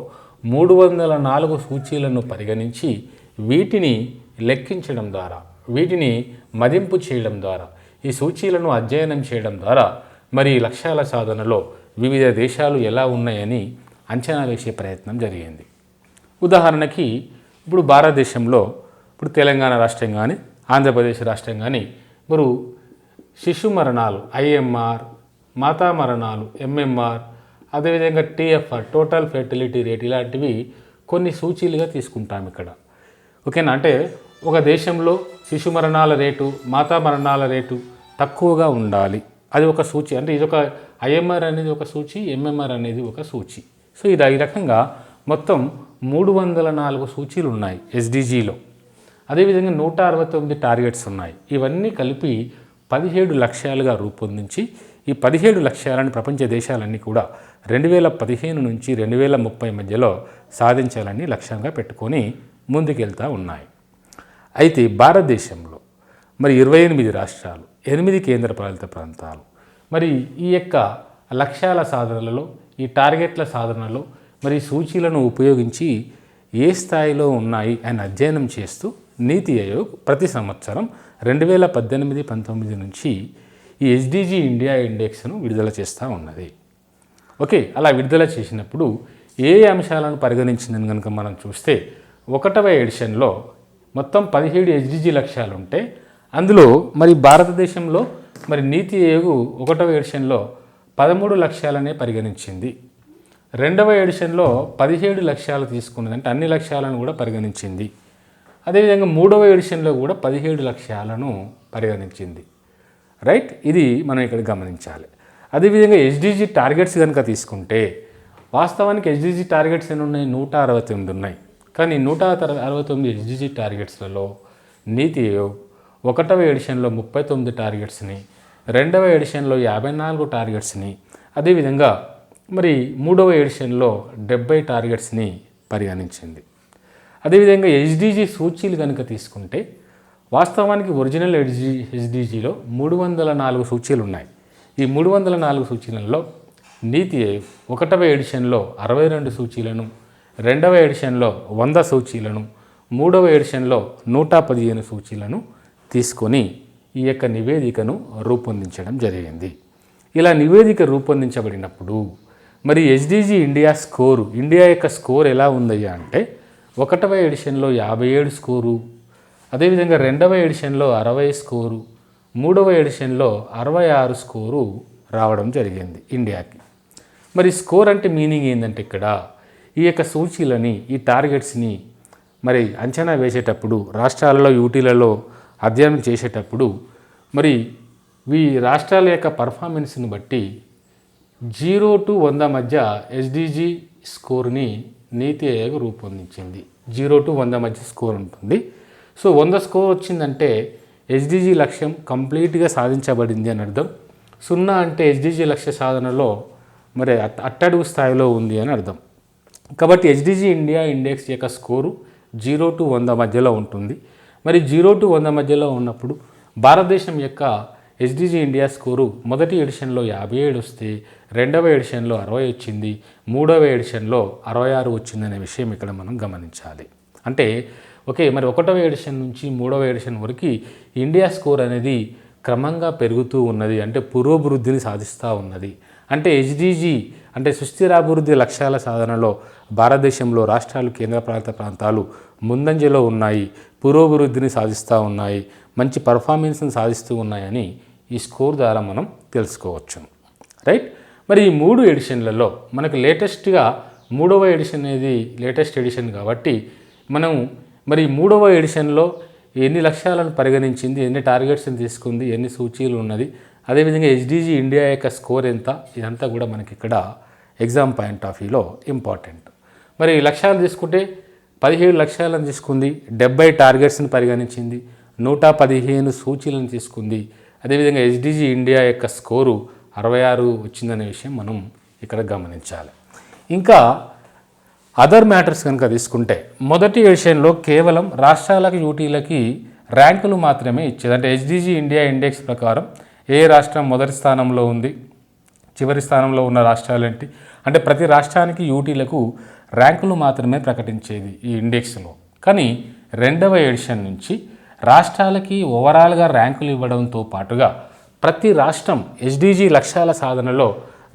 304 సూచీలను పరిగణించి వీటిని లెక్కించడం ద్వారా, వీటిని మదింపు చేయడం ద్వారా, ఈ సూచీలను అధ్యయనం చేయడం ద్వారా మరి లక్ష్యాల సాధనలో వివిధ దేశాలు ఎలా ఉన్నాయని అంచనా వేసే ప్రయత్నం జరిగింది. ఉదాహరణకి ఇప్పుడు భారతదేశంలో ఇప్పుడు తెలంగాణ రాష్ట్రం కానీ ఆంధ్రప్రదేశ్ రాష్ట్రం కానీ మరి శిశు మరణాలు ఐఎంఆర్, మాతా మరణాలు ఎంఎంఆర్, అదేవిధంగా టీఎఫ్ఆర్ టోటల్ ఫెర్టిలిటీ రేట్ ఇలాంటివి కొన్ని సూచీలుగా తీసుకుంటాం ఇక్కడ. ఓకేనా? అంటే ఒక దేశంలో శిశు మరణాల రేటు, మాతా మరణాల రేటు తక్కువగా ఉండాలి, అది ఒక సూచి. అంటే ఇది ఒక ఐఎంఆర్ అనేది ఒక సూచి, ఎంఎంఆర్ అనేది ఒక సూచి. సో ఇది ఈ రకంగా మొత్తం 304 సూచీలు ఉన్నాయి ఎస్డిజిలో. అదేవిధంగా 169 టార్గెట్స్ ఉన్నాయి. ఇవన్నీ కలిపి 17 లక్ష్యాలుగా రూపొందించి ఈ 17 లక్ష్యాలను ప్రపంచ దేశాలన్నీ కూడా 2015 నుంచి 2030 మధ్యలో సాధించాలని లక్ష్యంగా పెట్టుకొని ముందుకెళ్తూ ఉన్నాయి. అయితే భారతదేశంలో మరి 28 రాష్ట్రాలు, 8 కేంద్రపాలిత ప్రాంతాలు మరి ఈ యొక్క లక్ష్యాల సాధనలలో, ఈ టార్గెట్ల సాధనలో మరి సూచీలను ఉపయోగించి ఏ స్థాయిలో ఉన్నాయి అని అధ్యయనం చేస్తూ నీతి ఆయోగ్ ప్రతి సంవత్సరం 2018-19 నుంచి ఈ ఎస్డిజి ఇండియా ఇండెక్స్ను విడుదల చేస్తూ ఉన్నది. ఓకే, అలా విడుదల చేసినప్పుడు ఏ అంశాలను పరిగణించిందని కనుక మనం చూస్తే 1వ ఎడిషన్లో మొత్తం 17 ఎస్డిజి లక్ష్యాలు ఉంటే అందులో మరి భారతదేశంలో మరి నీతి ఆయోగ్ 1వ ఎడిషన్లో 13 లక్ష్యాలనే పరిగణించింది. 2వ ఎడిషన్లో 17 లక్ష్యాలు తీసుకున్నది, అంటే అన్ని లక్ష్యాలను కూడా పరిగణించింది. అదేవిధంగా 3వ ఎడిషన్లో కూడా 17 లక్ష్యాలను పరిగణించింది. రైట్, ఇది మనం ఇక్కడ గమనించాలి. అదేవిధంగా ఎస్డిజి టార్గెట్స్ కనుక తీసుకుంటే వాస్తవానికి ఎస్డిజి టార్గెట్స్ ఎన్ని ఉన్నాయి? 169 ఉన్నాయి. కానీ 169 ఎస్డిజి టార్గెట్స్లలో నీతి ఆయోగ్ 1వ ఎడిషన్లో 39 టార్గెట్స్ని, 2వ ఎడిషన్లో 54 టార్గెట్స్ని, అదేవిధంగా మరి 3వ ఎడిషన్లో 70 టార్గెట్స్ని పరిగణించింది. అదేవిధంగా ఎస్డిజి సూచీలు కనుక తీసుకుంటే వాస్తవానికి ఒరిజినల్ ఎస్డిజిలో 304 సూచీలు ఉన్నాయి. ఈ 304 సూచీలలో నీతి ఆయోగ్ 1వ ఎడిషన్లో 62 సూచీలను, 2వ ఎడిషన్లో 100 సూచీలను, 3వ ఎడిషన్లో 115 సూచీలను తీసుకొని ఈ యొక్క నివేదికను రూపొందించడం జరిగింది. ఇలా నివేదిక రూపొందించబడినప్పుడు మరి ఎస్డిజి ఇండియా యొక్క స్కోర్ ఎలా ఉందయ్యా అంటే 1వ ఎడిషన్లో 57 స్కోరు, అదేవిధంగా 2వ ఎడిషన్లో 60 స్కోరు, 3వ ఎడిషన్లో 66 స్కోరు రావడం జరిగింది ఇండియాకి. మరి స్కోర్ అంటే మీనింగ్ ఏంటంటే ఇక్కడ ఈ యొక్క సూచీలని, ఈ టార్గెట్స్ని మరి అంచనా వేసేటప్పుడు రాష్ట్రాలలో, యూటీలలో అధ్యయనం చేసేటప్పుడు మరి ఈ రాష్ట్రాల యొక్క పర్ఫార్మెన్స్ని బట్టి 0 to 100 మధ్య ఎస్డిజి స్కోర్ని నీతి ఆయోగ్ రూపొందించింది. 0 to 100 మధ్య స్కోర్ ఉంటుంది. సో 100 స్కోర్ వచ్చిందంటే ఎస్డిజి లక్ష్యం కంప్లీట్గా సాధించబడింది అని అర్థం. 0 అంటే ఎస్డిజి లక్ష్య సాధనలో మరి అట్టడుగు స్థాయిలో ఉంది అని అర్థం. కాబట్టి ఎస్డిజి ఇండియా ఇండెక్స్ యొక్క స్కోరు 0 to 100 మధ్యలో ఉంటుంది. మరి 0 to 100 మధ్యలో ఉన్నప్పుడు భారతదేశం యొక్క ఎస్డిజి ఇండియా స్కోరు మొదటి ఎడిషన్లో 57 వస్తే, రెండవ ఎడిషన్లో 60 వచ్చింది, మూడవ ఎడిషన్లో 66 వచ్చిందనే విషయం ఇక్కడ మనం గమనించాలి. అంటే ఓకే, మరి 1వ ఎడిషన్ నుంచి 3వ ఎడిషన్ వరకు ఇండియా స్కోర్ అనేది క్రమంగా పెరుగుతూ ఉన్నది, అంటే పురోభివృద్ధిని సాధిస్తూ ఉన్నది. అంటే ఎస్డిజి అంటే సుస్థిరాభివృద్ధి లక్ష్యాల సాధనలో భారతదేశంలో రాష్ట్రాలు, కేంద్రపాలిత ప్రాంతాలు ముందంజలో ఉన్నాయి, పురోభివృద్ధిని సాధిస్తూ ఉన్నాయి, మంచి పర్ఫార్మెన్స్ని సాధిస్తూ ఉన్నాయని ఈ స్కోర్ ద్వారా మనం తెలుసుకోవచ్చు. రైట్. మరి ఈ 3 ఎడిషన్లలో మనకు లేటెస్ట్గా 3వ ఎడిషన్ అనేది లేటెస్ట్ ఎడిషన్ కాబట్టి మనం మరి 3వ ఎడిషన్లో ఎన్ని లక్ష్యాలను పరిగణించింది, ఎన్ని టార్గెట్స్ని తీసుకుంది, ఎన్ని సూచీలు ఉన్నది, అదేవిధంగా ఎస్డిజి ఇండియా యొక్క స్కోర్ ఎంత, ఇదంతా కూడా మనకి ఇక్కడ ఎగ్జామ్ పాయింట్ ఆఫ్ వ్యూలో ఇంపార్టెంట్. మరి లక్ష్యాలు తీసుకుంటే 17 లక్ష్యాలను తీసుకుంది, 70 టార్గెట్స్ని పరిగణించింది, 115 సూచీలను తీసుకుంది. అదేవిధంగా ఎస్డిజి ఇండియా యొక్క స్కోరు 66 వచ్చిందనే విషయం మనం ఇక్కడ గమనించాలి. ఇంకా అదర్ మ్యాటర్స్ కనుక తీసుకుంటే మొదటి ఎడిషన్లో కేవలం రాష్ట్రాలకు, యూటీలకి ర్యాంకులు మాత్రమే ఇచ్చేది. అంటే ఎస్డిజి ఇండియా ఇండెక్స్ ప్రకారం ఏ రాష్ట్రం మొదటి స్థానంలో ఉంది, చివరి స్థానంలో ఉన్న రాష్ట్రాలు ఏంటి, అంటే ప్రతి రాష్ట్రానికి, యూటీలకు ర్యాంకులు మాత్రమే ప్రకటించేది ఈ ఇండెక్స్లో. కానీ 2వ ఎడిషన్ నుంచి రాష్ట్రాలకి ఓవరాల్గా ర్యాంకులు ఇవ్వడంతో పాటుగా ప్రతి రాష్ట్రం ఎస్డిజి లక్ష్యాల సాధనలో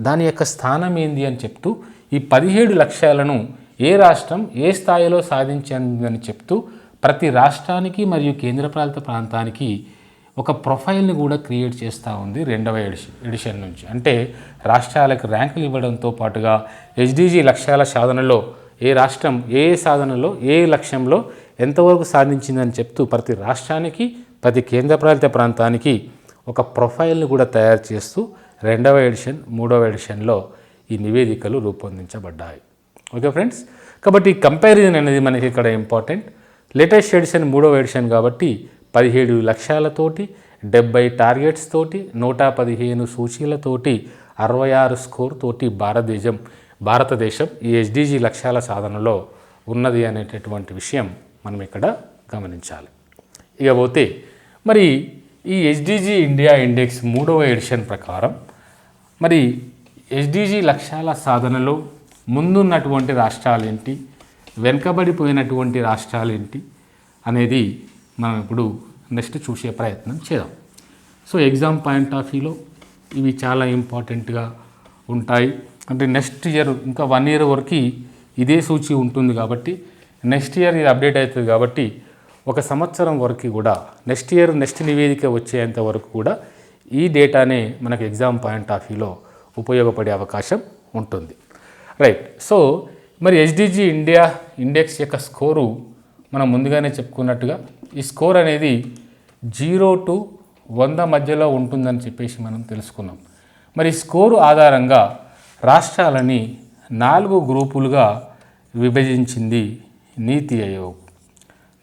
దాని యొక్క స్థానం ఏంది అని చెప్తూ ఈ 17 లక్ష్యాలను ఏ రాష్ట్రం ఏ స్థాయిలో సాధించిందని చెప్తూ ప్రతి రాష్ట్రానికి మరియు కేంద్రపాలిత ప్రాంతానికి ఒక ప్రొఫైల్ని కూడా క్రియేట్ చేస్తూ ఉంది 2వ ఎడిషన్ నుంచి. అంటే రాష్ట్రాలకు ర్యాంకులు ఇవ్వడంతో పాటుగా ఎస్డిజి లక్ష్యాల సాధనలో ఏ రాష్ట్రం ఏ సాధనలో ఏ లక్ష్యంలో ఎంతవరకు సాధించిందని చెప్తూ ప్రతి రాష్ట్రానికి, ప్రతి కేంద్రపాలిత ప్రాంతానికి ఒక ప్రొఫైల్ని కూడా తయారు చేస్తూ 2వ ఎడిషన్, 3వ ఎడిషన్లో ఈ నివేదికలు రూపొందించబడ్డాయి. ఓకే ఫ్రెండ్స్, కాబట్టి కంపారిజన్ అనేది మనకి ఇక్కడ ఇంపార్టెంట్. లేటెస్ట్ ఎడిషన్ 3వ ఎడిషన్ కాబట్టి 17 లక్ష్యాలతోటి, 70 టార్గెట్స్ తోటి, 115 సూచీలతోటి, 66 స్కోర్ తోటి భారతదేశం ఈ ఎస్డిజి లక్ష్యాల సాధనలో ఉన్నది అనేటటువంటి విషయం మనం ఇక్కడ గమనించాలి. ఇక పోతే మరి ఈ ఎస్డిజి ఇండియా ఇండెక్స్ 3వ ఎడిషన్ ప్రకారం మరి ఎస్డిజి లక్ష్యాల సాధనలో ముందున్నటువంటి రాష్ట్రాలు ఏంటి, వెనుకబడిపోయినటువంటి రాష్ట్రాలు ఏంటి అనేది మనం ఇప్పుడు నెక్స్ట్ చూసే ప్రయత్నం చేద్దాం. సో ఎగ్జామ్ పాయింట్ ఆఫ్ వ్యూలో ఇవి చాలా ఇంపార్టెంట్గా ఉంటాయి. అంటే నెక్స్ట్ ఇయర్ ఇంకా 1 year వరకు ఇదే సూచి ఉంటుంది కాబట్టి నెక్స్ట్ ఇయర్ ఇది అప్డేట్ అవుతుంది కాబట్టి 1 సంవత్సరం వరకు కూడా నెక్స్ట్ ఇయర్ నెక్స్ట్ నివేదిక వచ్చేంత వరకు కూడా ఈ డేటానే మనకు ఎగ్జామ్ పాయింట్ ఆఫ్ వ్యూలో ఉపయోగపడే అవకాశం ఉంటుంది. రైట్. సో మరి ఎస్డిజి ఇండియా ఇండెక్స్ యొక్క స్కోరు మనం ముందుగానే చెప్పుకున్నట్టుగా ఈ స్కోర్ అనేది 0 to 100 మధ్యలో ఉంటుందని చెప్పేసి మనం తెలుసుకున్నాం. మరి స్కోరు ఆధారంగా రాష్ట్రాలని 4 గ్రూపులుగా విభజించింది నీతి ఆయోగ్.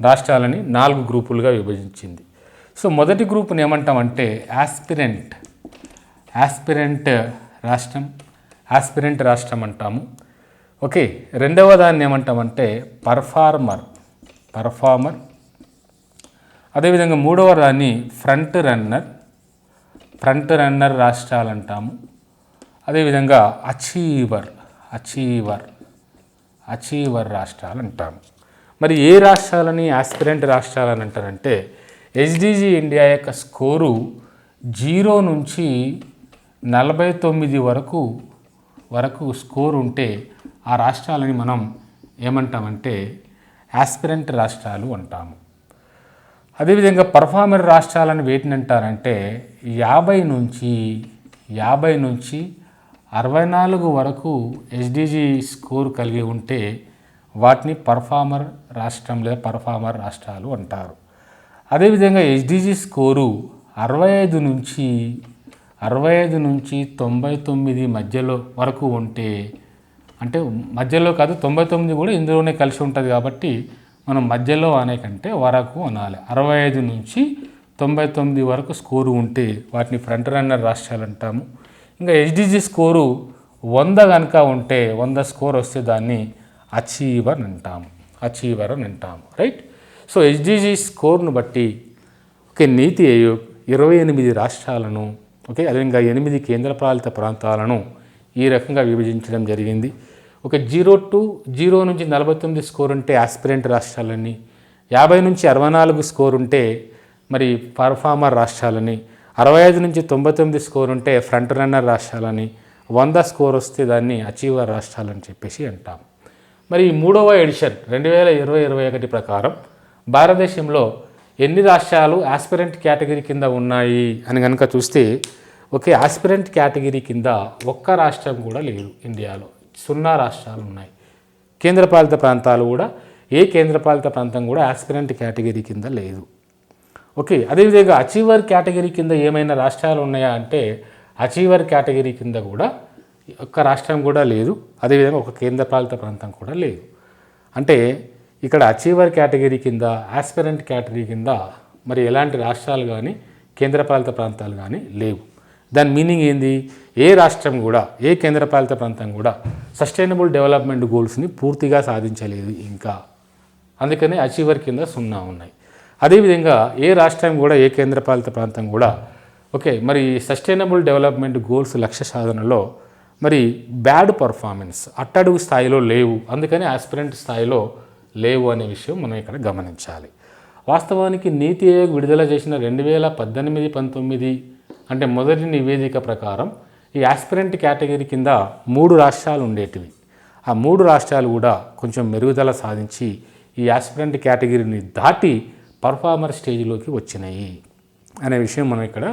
రాష్ట్రాలని 4 గ్రూపులుగా విభజించింది. సో మొదటి గ్రూప్ని ఏమంటామంటే యాస్పిరెంట్ రాష్ట్రం అంటాము. ఓకే. రెండవ దాన్ని ఏమంటామంటే పర్ఫార్మర్. అదేవిధంగా మూడవ దాన్ని ఫ్రంట్ రన్నర్ రాష్ట్రాలు అంటాము. అదేవిధంగా అచీవర్ రాష్ట్రాలు అంటాము. మరి ఏ రాష్ట్రాలని యాస్పిరెంట్ రాష్ట్రాలని అంటారంటే ఎస్డిజి ఇండియా యొక్క స్కోరు 0 నుంచి 49 వరకు స్కోర్ ఉంటే ఆ రాష్ట్రాలని మనం ఏమంటామంటే యాస్పిరెంట్ రాష్ట్రాలు అంటాము. అదేవిధంగా పర్ఫార్మర్ రాష్ట్రాలను వేటిని అంటారంటే 50 నుంచి 64 వరకు ఎస్డిజి స్కోర్ కలిగి ఉంటే వాటిని పర్ఫార్మర్ రాష్ట్రం లేదా పర్ఫార్మర్ రాష్ట్రాలు అంటారు. అదేవిధంగా ఎస్డిజి స్కోరు 65 నుంచి 99 మధ్యలో వరకు ఉంటే, అంటే మధ్యలో కాదు 99 కూడా ఇందులోనే కలిసి ఉంటుంది కాబట్టి మనం మధ్యలో అనే కంటే వరకు అనాలి. 65 నుంచి 99 వరకు స్కోరు ఉంటే వాటిని ఫ్రంట్ రన్నర్ రాష్ట్రాలు అంటాము. ఇంకా హెచ్డిజి స్కోరు 100 కనుక ఉంటే 100 స్కోర్ వస్తే దాన్ని అచీవర్ అని అంటాము. రైట్. సో హెచ్డిజి స్కోర్ను బట్టి నీతి ఆయోగ్ 28 రాష్ట్రాలను అదేవిధంగా 8 కేంద్రపాలిత ప్రాంతాలను ఈ రకంగా విభజించడం జరిగింది. 0 నుంచి 49 స్కోర్ ఉంటే ఆస్పిరెంట్ రాష్ట్రాలని, 50 నుంచి 64 స్కోర్ ఉంటే మరి పర్ఫార్మర్ రాష్ట్రాలని, 65 నుంచి 99 స్కోర్ ఉంటే ఫ్రంట్ రన్నర్ రాష్ట్రాలని, 100 స్కోర్ వస్తే దాన్ని అచీవర్ రాష్ట్రాలని చెప్పేసి అంటాం. మరి 3వ ఎడిషన్ 2020-21 ప్రకారం భారతదేశంలో ఎన్ని రాష్ట్రాలు ఆస్పిరెంట్ కేటగిరీ కింద ఉన్నాయి అని కనుక చూస్తే ఆస్పిరెంట్ కేటగిరీ కింద ఒక్క రాష్ట్రం కూడా లేదు. ఇండియాలో 0 రాష్ట్రాలు ఉన్నాయి. కేంద్రపాలిత ప్రాంతాలు కూడా ఏ కేంద్రపాలిత ప్రాంతం కూడా ఆస్పిరెంట్ కేటగిరీ కింద లేదు. అదేవిధంగా అచీవర్ కేటగిరీ కింద ఏమైనా రాష్ట్రాలు ఉన్నాయా అంటే అచీవర్ కేటగిరీ కింద కూడా ఒక్క రాష్ట్రం కూడా లేదు. అదేవిధంగా ఒక కేంద్రపాలిత ప్రాంతం కూడా లేదు. అంటే ఇక్కడ అచీవర్ కేటగిరీ కింద ఆస్పిరెంట్ కేటగిరీ కింద మరి ఎలాంటి రాష్ట్రాలు కానీ కేంద్రపాలిత ప్రాంతాలు కానీ లేవు. దాని మీనింగ్ ఏంది? ఏ రాష్ట్రం కూడా ఏ కేంద్రపాలిత ప్రాంతం కూడా సస్టైనబుల్ డెవలప్మెంట్ గోల్స్ని పూర్తిగా సాధించలేదు ఇంకా. అందుకనే అచీవర్ కింద 0 ఉన్నాయి. అదేవిధంగా ఏ రాష్ట్రం కూడా ఏ కేంద్రపాలిత ప్రాంతం కూడా మరి సస్టైనబుల్ డెవలప్మెంట్ గోల్స్ లక్ష్య సాధనలో మరి బ్యాడ్ పర్ఫార్మెన్స్ అట్టడుగు స్థాయిలో లేవు. అందుకని ఆస్పిరెంట్ స్థాయిలో లేవు అనే విషయం మనం ఇక్కడ గమనించాలి. వాస్తవానికి నీతి ఆయోగ్ విడుదల చేసిన 2018-19 అంటే మొదటి నివేదిక ప్రకారం ఈ ఆస్పిరెంట్ కేటగిరీ కింద 3 రాష్ట్రాలు ఉండేటివి. ఆ 3 రాష్ట్రాలు కూడా కొంచెం మెరుగుదల సాధించి ఈ ఆస్పిరెంట్ కేటగిరీని దాటి పర్ఫార్మర్ స్టేజ్లోకి వచ్చినాయి అనే విషయం మనం ఇక్కడ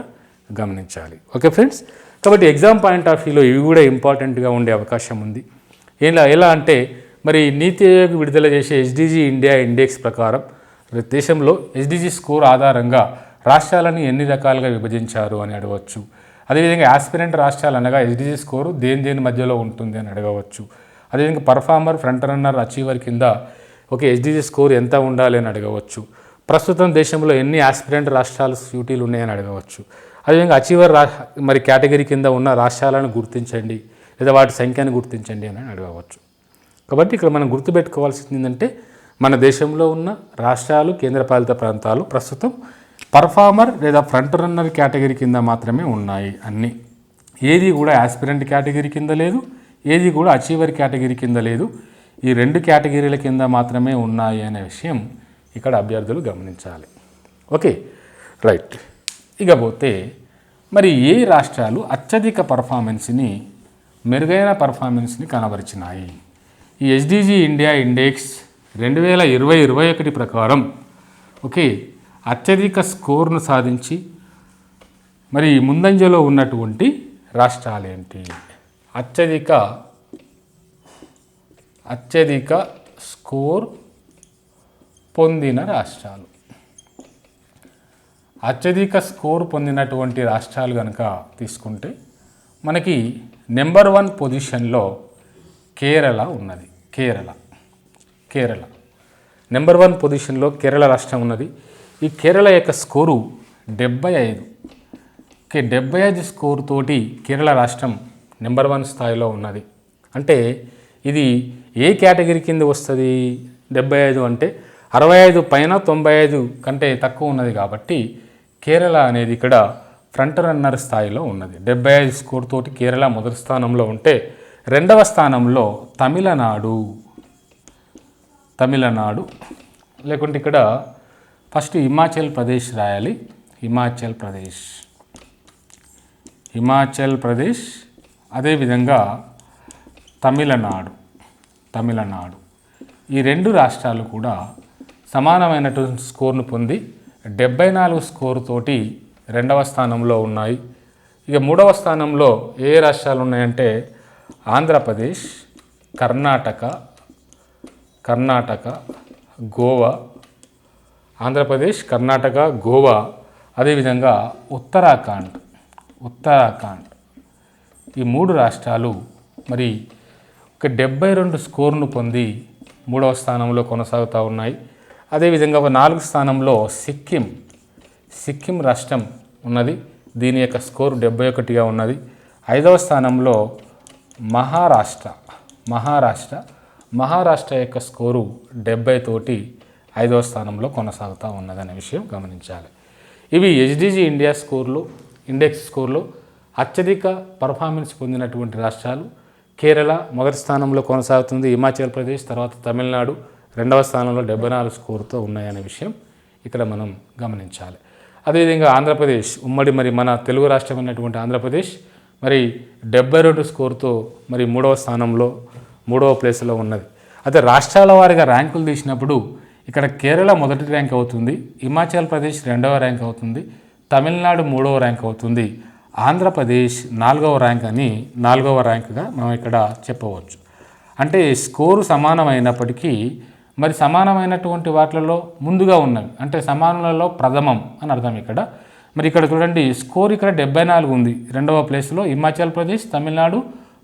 గమనించాలి. ఫ్రెండ్స్, కాబట్టి ఎగ్జామ్ పాయింట్ ఆఫ్ వ్యూలో ఇవి కూడా ఇంపార్టెంట్గా ఉండే అవకాశం ఉంది. ఎలా అంటే మరి నీతి ఆయోగ్ విడుదల చేసే హెచ్డిజి ఇండియా ఇండెక్స్ ప్రకారం దేశంలో హెచ్డిజి స్కోర్ ఆధారంగా రాష్ట్రాలను ఎన్ని రకాలుగా విభజించారు అని అడగవచ్చు. అదేవిధంగా ఆస్పిరెంట్ రాష్ట్రాలు అనగా హెచ్డిజి స్కోరు దేని మధ్యలో ఉంటుంది అని అడగవచ్చు. అదేవిధంగా పర్ఫార్మర్, ఫ్రంట్ రన్నర్, అచీవర్ కింద హెచ్డిజి స్కోర్ ఎంత ఉండాలి అని అడగవచ్చు. ప్రస్తుతం దేశంలో ఎన్ని ఆస్పిరెంట్ రాష్ట్రాలు సూటీలు ఉన్నాయని అడగవచ్చు. అదేవిధంగా అచీవర్ మరి కేటగిరీ కింద ఉన్న రాష్ట్రాలను గుర్తించండి లేదా వాటి సంఖ్యను గుర్తించండి అని అడగవచ్చు. కాబట్టి ఇక్కడ మనం గుర్తుపెట్టుకోవాల్సింది ఏంటంటే మన దేశంలో ఉన్న రాష్ట్రాలు, కేంద్రపాలిత ప్రాంతాలు ప్రస్తుతం పర్ఫార్మర్ లేదా ఫ్రంట్ రన్నర్ కేటగిరీ కింద మాత్రమే ఉన్నాయి అన్నీ. ఏది కూడా ఆస్పిరెంట్ కేటగిరీ కింద లేదు, ఏది కూడా అచీవర్ కేటగిరీ కింద లేదు. ఈ 2 కేటగిరీల కింద మాత్రమే ఉన్నాయి అనే విషయం ఇక్కడ అభ్యర్థులు గమనించాలి. రైట్. ఇకపోతే మరి ఏ రాష్ట్రాలు అత్యధిక పర్ఫార్మెన్స్ని మెరుగైన పర్ఫార్మెన్స్ని కనబరిచినాయి? ఈ హెచ్డిజి ఇండియా ఇండెక్స్ 2020-21 ప్రకారం అత్యధిక స్కోర్ను సాధించి మరి ముందంజలో ఉన్నటువంటి రాష్ట్రాలు ఏంటి? అత్యధిక స్కోర్ పొందిన రాష్ట్రాలు. అత్యధిక స్కోర్ పొందినటువంటి రాష్ట్రాలు కనుక తీసుకుంటే మనకి నెంబర్ 1 పొజిషన్లో కేరళ ఉన్నది. కేరళ నెంబర్ 1 పొజిషన్లో కేరళ రాష్ట్రం ఉన్నది. ఈ కేరళ యొక్క స్కోరు 75. 75 స్కోర్ తోటి కేరళ రాష్ట్రం నెంబర్ 1 స్థాయిలో ఉన్నది. అంటే ఇది ఏ కేటగిరీ కింద వస్తుంది? 75 అంటే 65 పైన 95 కంటే తక్కువ ఉన్నది కాబట్టి కేరళ అనేది ఇక్కడ ఫ్రంట్ రన్నర్ స్థాయిలో ఉన్నది. 75 స్కోర్ తోటి కేరళ మొదటి స్థానంలో ఉంటే 2వ స్థానంలో తమిళనాడు లేకుంటే ఇక్కడ ఫస్ట్ హిమాచల్ ప్రదేశ్ రాయాలి. హిమాచల్ ప్రదేశ్ అదేవిధంగా తమిళనాడు ఈ 2 రాష్ట్రాలు కూడా సమానమైనటువంటి స్కోర్ను పొంది 74 స్కోర్ తోటి 2వ స్థానంలో ఉన్నాయి. ఇక 3వ స్థానంలో ఏ రాష్ట్రాలు ఉన్నాయంటే ఆంధ్రప్రదేశ్, కర్ణాటక, గోవా. ఆంధ్రప్రదేశ్, కర్ణాటక, గోవా అదేవిధంగా ఉత్తరాఖండ్ ఈ 3 రాష్ట్రాలు మరి ఒక 72 స్కోర్ను పొంది 3వ స్థానంలో కొనసాగుతూ ఉన్నాయి. అదేవిధంగా ఒక 4 స్థానంలో సిక్కిం రాష్ట్రం ఉన్నది. దీని యొక్క స్కోరు 71గా ఉన్నది. 5వ స్థానంలో మహారాష్ట్ర యొక్క స్కోరు 70 తోటి 5వ స్థానంలో కొనసాగుతూ ఉన్నదనే విషయం గమనించాలి. ఇవి హెచ్డిజి ఇండియా ఇండెక్స్ స్కోర్లో అత్యధిక పర్ఫార్మెన్స్ పొందినటువంటి రాష్ట్రాలు. కేరళ మొదటి స్థానంలో కొనసాగుతుంది, హిమాచల్ ప్రదేశ్, తర్వాత తమిళనాడు 2వ స్థానంలో 74 స్కోరుతో ఉన్నాయనే విషయం ఇక్కడ మనం గమనించాలి. అదేవిధంగా ఆంధ్రప్రదేశ్ ఉమ్మడి మన తెలుగు రాష్ట్రమైనటువంటి ఆంధ్రప్రదేశ్ 72 స్కోరుతో 3వ స్థానంలో 3వ ప్లేస్లో ఉన్నది. అయితే రాష్ట్రాల వారిగా ర్యాంకులు తీసినప్పుడు ఇక్కడ కేరళ మొదటి ర్యాంక్ అవుతుంది, హిమాచల్ ప్రదేశ్ 2వ ర్యాంక్ అవుతుంది, తమిళనాడు 3వ ర్యాంక్ అవుతుంది, ఆంధ్రప్రదేశ్ 4వ ర్యాంక్ అని 4వ ర్యాంక్గా మనం ఇక్కడ చెప్పవచ్చు. అంటే స్కోరు సమానమైనప్పటికీ సమానమైనటువంటి వాటిలలో ముందుగా ఉన్నవి, అంటే సమానులలో ప్రథమం అని అర్థం ఇక్కడ. ఇక్కడ చూడండి స్కోర్ ఇక్కడ 74 ఉంది. 2వ ప్లేస్లో హిమాచల్ ప్రదేశ్, తమిళనాడు